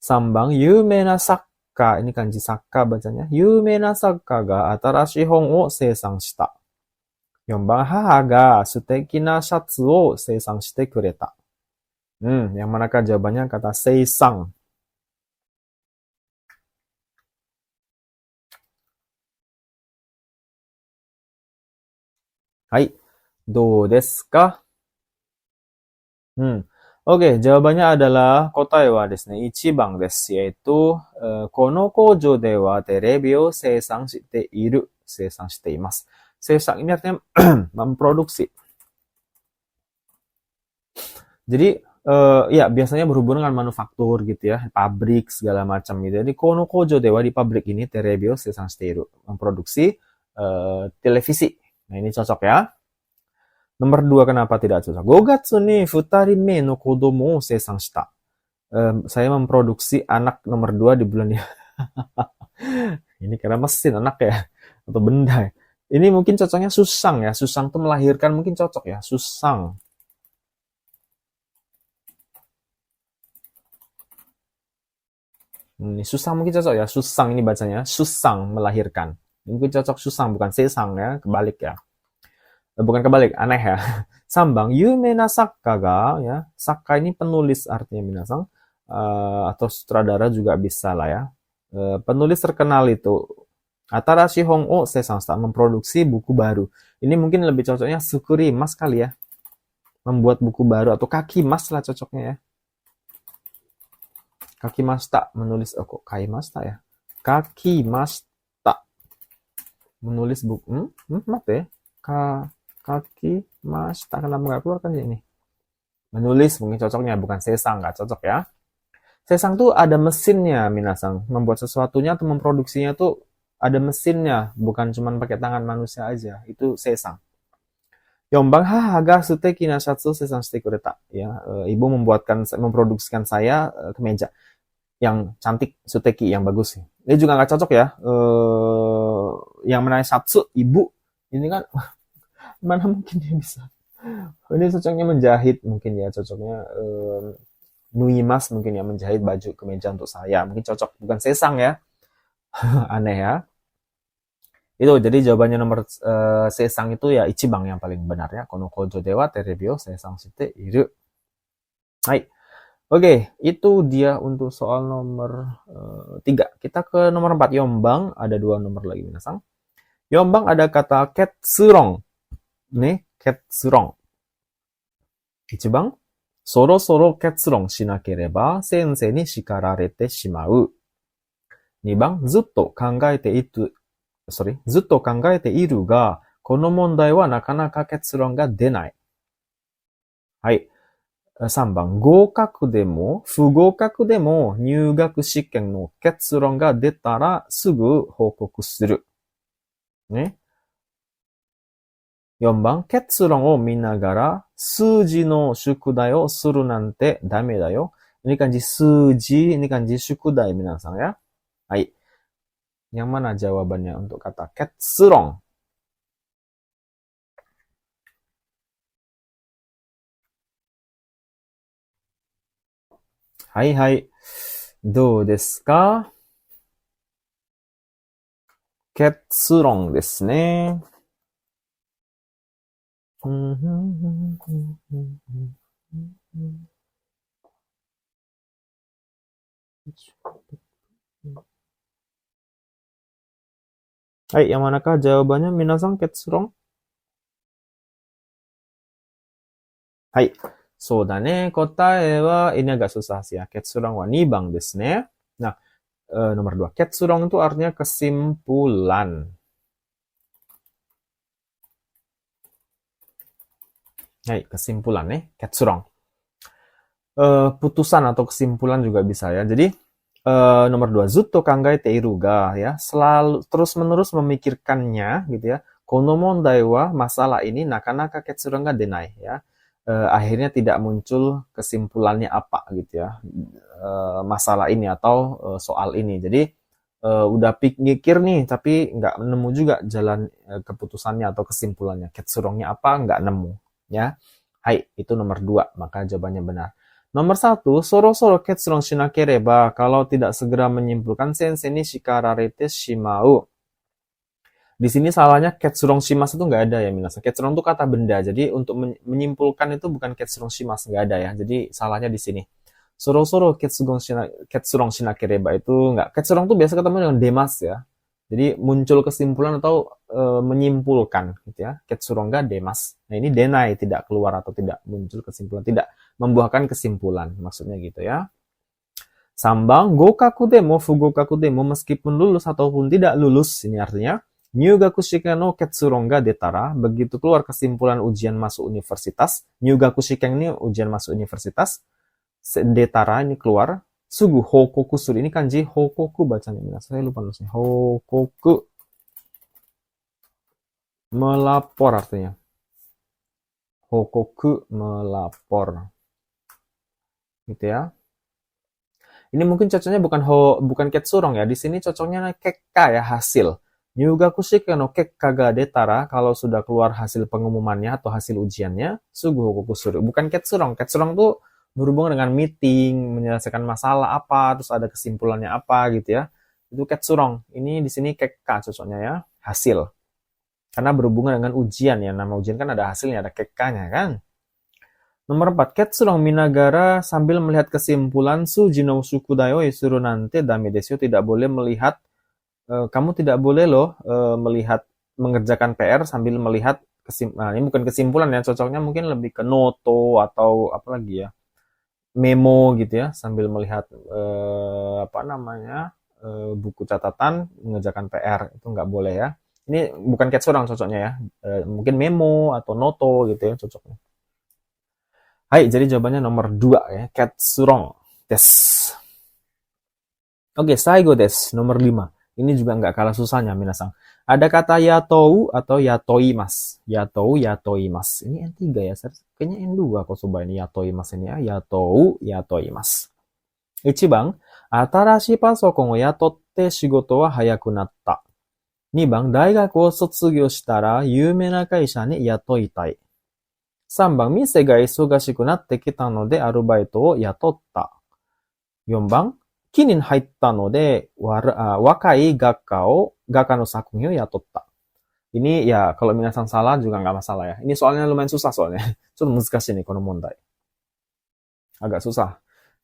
3番、有名な作家、ini kanji sakka bacanya. 有名な作家が新しい本を生産した。4番、母が素敵なシャツを生産してくれた。yang manakah jawabannya kata seisang? Hai, どうですか? Oke, jawabannya adalah kotae wa desu ne, ichibang desu, yaitu kono kojo de wa terebi o seisang shite iru, seisang shite imasu. Seisang ini artinya memproduksi. Jadi ya biasanya berhubungan dengan manufaktur gitu ya, pabrik segala macam gitu. Jadi kono kojo de wa di pabrik ini terebi o seisang shite iru, memproduksi televisi. Nah, ini cocok ya. Nomor 2 kenapa tidak cocok? 5月に2人目の子供を生産した。Saya memproduksi anak nomor 2 di bulan ini. Ini karena mesin anak ya. Atau benda ya. Ini mungkin cocoknya susang ya. Susang itu melahirkan mungkin cocok ya. Susang. Ini susang mungkin cocok ya. Susang ini bacanya. Susang melahirkan. Mungkin cocok susang bukan sesang ya. Kebalik ya. Bukan kebalik, aneh ya. Sambang, yumena sakka ga, ya. Sakka ini penulis artinya minasang. Atau sutradara juga bisa lah ya. Penulis terkenal itu. Atarashi hong o sesansta, memproduksi buku baru. Ini mungkin lebih cocoknya sukurimas kali ya. Membuat buku baru atau kakimas lah cocoknya ya. Kakimasta, menulis, kok kaimasta ya. Kakimasta. Menulis buku, mate ya. Kaki mas tak kenapa nggak keluar kan ini menulis mungkin cocoknya bukan sesang nggak cocok ya. Sesang tuh ada mesinnya minasang, membuat sesuatunya atau memproduksinya tuh ada mesinnya bukan cuma pakai tangan manusia aja, itu sesang. Yombang haga suteki na shatsu sesang shite kureta ya, ibu memproduksikan saya kemeja yang cantik, suteki yang bagus. Ini juga nggak cocok ya, yang menanya shatsu ibu ini kan mana mungkin dia bisa. Ini cocoknya menjahit mungkin ya, cocoknya nuimas mungkin ya, menjahit baju kemeja untuk saya. Mungkin cocok, bukan sesang ya. Aneh ya. Itu jadi jawabannya nomor sesang itu ya ichibang yang paling benar ya. Kono kojo dewa terebio sesang shite iru. Hai. Oke, itu dia untuk soal nomor 3. Kita ke nomor 4, yombang. Ada 2 nomor lagi minasang. Yombang ada kata ketsurong. ね、結論。1番、そろそろ結論しなければ先生に叱られてしまう。2番、ずっと考えているが、この問題はなかなか結論が出ない。はい。3番、合格でも不合格でも入学試験の結論が出たらすぐ報告する。ね。4番、結論を見ながら数字の宿題をするなんてダメだよ。Ini kanji suji, ini kanji shukudai minasang ya. Hai. Yang mana jawabannya untuk kata ketsurong? Hai hai. Dou desu ka? Ketsurong desu ne. Hai, yang manakah jawabannya minasang ketsurong? Hai, そうだね。答えは, ini agak susah sih ya. Ketsurong wa 2번 ですね. Nah, nomor 2. Ketsurong itu artinya kesimpulan. Hai, kesimpulan nih. Ketsurong. Putusan atau kesimpulan juga bisa ya. Jadi, nomor 2. Zutto kangaete iru ga ya. Selalu terus-menerus memikirkannya gitu ya. Kono mondai wa, masalah ini nakanaka ketsurong ga denai ya. Akhirnya tidak muncul kesimpulannya apa gitu ya. Masalah ini atau soal ini. Jadi udah mikir nih tapi nggak nemu juga jalan keputusannya atau kesimpulannya. Ketsurongnya apa nggak nemu ya. Hai, itu nomor 2, maka jawabannya benar. Nomor 1, soro-soro ketsurong shinakereba, kalau tidak segera menyimpulkan sensei ni shikararete shimau. Di sini salahnya ketsurong shimasu itu nggak ada ya minasan. Ketsurong itu kata benda, jadi untuk menyimpulkan itu bukan ketsurong shimasu, nggak ada ya. Jadi salahnya di sini. Soro-soro ketsurong shinakereba itu nggak. Ketsurong itu biasa ketemu dengan demas ya. Jadi muncul kesimpulan atau menyimpulkan gitu ya. Ketsurong ga demas. Nah ini denai, tidak keluar atau tidak muncul kesimpulan, tidak membuahkan kesimpulan, maksudnya gitu ya. Sambang, gokaku demo, fugokaku demo, meskipun lulus ataupun tidak lulus, ini artinya Nyugaku shiken no ketsurong ga detara, begitu keluar kesimpulan ujian masuk universitas. Nyugaku shiken ini ujian masuk universitas. Detara ini keluar. Sugu hokoku suru, ini kanji hokoku bacanya. Saya lupa nulisnya. Hokoku. Melapor artinya. Hokoku melapor. Gitu ya. Ini mungkin cocoknya bukan ketsurong ya. Di sini cocoknya kekka ya, hasil. Nyugaku shiken no kekka ga detara, kalau sudah keluar hasil pengumumannya atau hasil ujiannya, sugu hokoku suru. Bukan ketsurong. Ketsurong tuh berhubungan dengan meeting, menyelesaikan masalah apa, terus ada kesimpulannya apa gitu ya. Itu ketsurong. Ini di sini kekka cocoknya ya, hasil. Karena berhubungan dengan ujian ya. Nama ujian kan ada hasilnya, ada kekkanya kan. Nomor 4, ketsurong minagara, sambil melihat kesimpulan suji no shukuda o isuru nante dame desu, tidak boleh melihat, kamu tidak boleh loh melihat, mengerjakan PR sambil melihat nah, ini bukan kesimpulan ya, cocoknya mungkin lebih ke noto atau apa lagi ya, memo gitu ya, sambil melihat buku catatan mengerjakan PR, itu nggak boleh ya. Ini bukan ketsurong cocoknya ya, mungkin memo atau noto gitu ya cocoknya. Hai, jadi jawabannya nomor 2 ya, ketsurong des. Oke, saigo des, nomor 5. Ini juga nggak kalah susahnya minasang. Ada kata yatou atau yatoimas. Yatou, yatoimas. Ini N3 ya, kayaknya N2 kok coba ini yatoimas ini ya. Yatou, yatoimas. Ichiban, atarashi pasokon o yatotte shigoto wa hayaku natta. 2番、大学を卒業したら有名な会社に雇いたい。3番、店が忙しくなってきたのでアルバイトを雇った。4番、期に入ったので若い画家の作品を雇った。Ini ya kalau minasan salah juga nggak masalah ya. Ini soalnya lumayan susah soalnya. ちょっと難しいね、この問題。agak susah.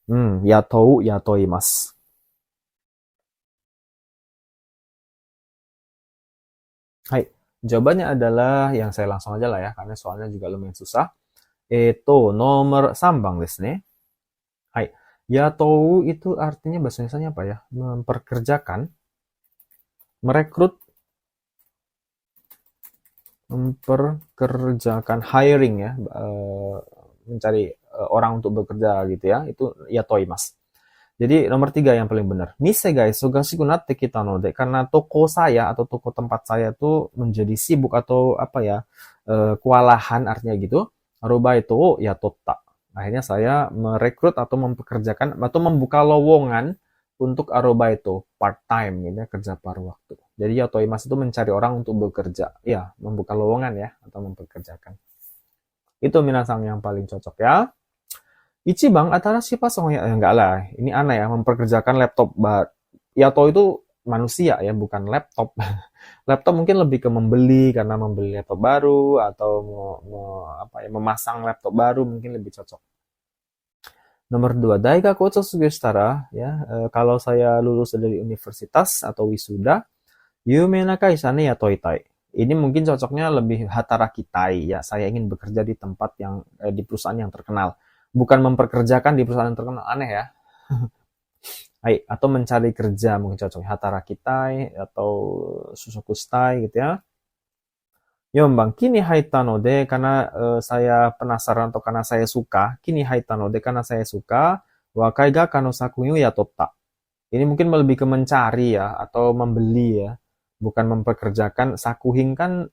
Yatou, yatoimasu. Hai, jawabannya adalah yang saya langsung aja lah ya, karena soalnya juga lumayan susah. Nomor 3番 desu ne. Hai, yatou itu artinya bahasa Indonesianya apa ya? Memperkerjakan, merekrut, memperkerjakan, hiring ya, mencari orang untuk bekerja gitu ya, itu yatoimasu. Jadi nomor 3 yang paling benar. Mise ga isogashiku natte kita node, karena toko saya atau toko tempat saya tuh menjadi sibuk atau apa ya, kewalahan artinya gitu. Arubaito o yatotta. Akhirnya saya merekrut atau mempekerjakan atau membuka lowongan untuk arubaito, part time gitu ya, kerja paruh waktu. Jadi yatoimasu itu mencari orang untuk bekerja. Ya, membuka lowongan ya atau mempekerjakan. Itu minasang yang paling cocok ya. Ichiban, atarashi pasong ya, enggak lah, ini aneh ya, memperkerjakan laptop. Yato itu manusia ya, bukan laptop. Laptop mungkin lebih ke membeli, karena membeli laptop baru, atau memasang laptop baru, mungkin lebih cocok. Nomor 2, daigaku o tsutsugyou shitara, ya, kalau saya lulus dari universitas atau wisuda, yume na kaisha ne yatoitai. Ini mungkin cocoknya lebih hatarakitai ya, saya ingin bekerja di tempat yang di perusahaan yang terkenal. bukan memperkerjakan di perusahaan yang terkenal. Aneh ya. Hai, atau mencari kerja mungkin cocoknya hatarakitai atau susukustai gitu ya. 4番、木に入ったので、karena saya penasaran atau karena saya suka, 木に入ったので, karena saya suka, wakai ga kano sakuin ya yatotta. Ini mungkin lebih ke mencari ya, atau membeli ya, bukan memperkerjakan. Sakuhin kan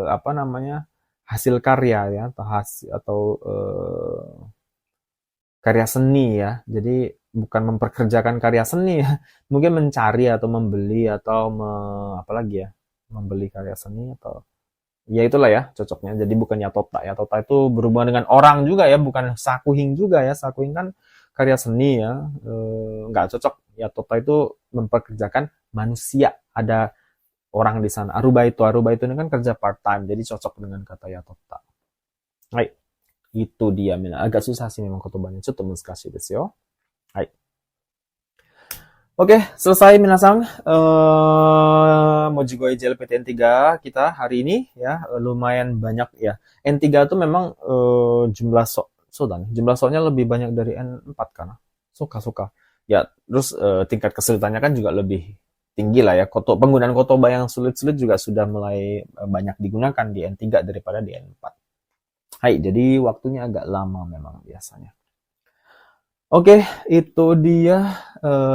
apa namanya, hasil karya ya, atau karya seni ya. Jadi bukan memperkerjakan karya seni ya, mungkin mencari atau membeli atau apalagi ya, membeli karya seni atau ya itulah ya cocoknya. Jadi bukan yatota. Yatota itu berhubungan dengan orang juga ya, bukan sakuhin juga ya. Sakuhin kan karya seni ya, nggak cocok. Yatota itu memperkerjakan manusia. Ada orang di sana. Aruba itu ini kan kerja part time. Jadi cocok dengan kata yatota. Hai, itu dia. Agak susah sih memang kotobannya. Cotto musukashi desu yo. Hai. Oke, selesai minasang. Mojigoi JLPT N3 kita hari ini ya, lumayan banyak ya. N3 itu memang jumlah jumlah soalnya lebih banyak dari N4 kan. Suka. Ya, terus tingkat kesulitannya kan juga lebih tinggi lah ya. Penggunaan kotoba yang sulit-sulit juga sudah mulai banyak digunakan di N3 daripada di N4. Hai, jadi waktunya agak lama memang biasanya. Oke, itu dia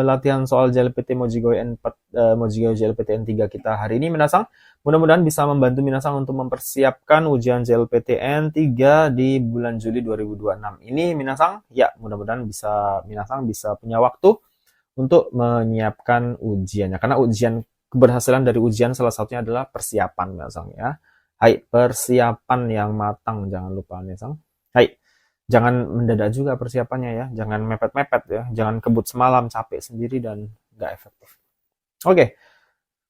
latihan soal JLPT Mojigoi N4, Mojigoi JLPT N3 kita hari ini, minasang. Mudah-mudahan bisa membantu minasang untuk mempersiapkan ujian JLPT N3 di bulan Juli 2026. Ini minasang, ya mudah-mudahan minasang bisa punya waktu untuk menyiapkan ujiannya. Karena keberhasilan dari ujian salah satunya adalah persiapan minasang ya. Hai, persiapan yang matang, jangan lupa minasang. Hai. Jangan mendadak juga persiapannya ya. Jangan mepet-mepet ya. Jangan kebut semalam, capek sendiri dan nggak efektif. Oke.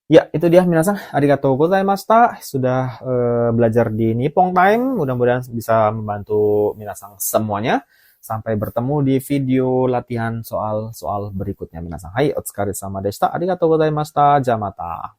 Ya, itu dia minasang. Arigatou gozaimashita. Sudah belajar di Nippon Time. Mudah-mudahan bisa membantu minasang semuanya. Sampai bertemu di video latihan soal-soal berikutnya minasang. Hai, otsukaresama deshita. Arigatou gozaimashita. Jamata.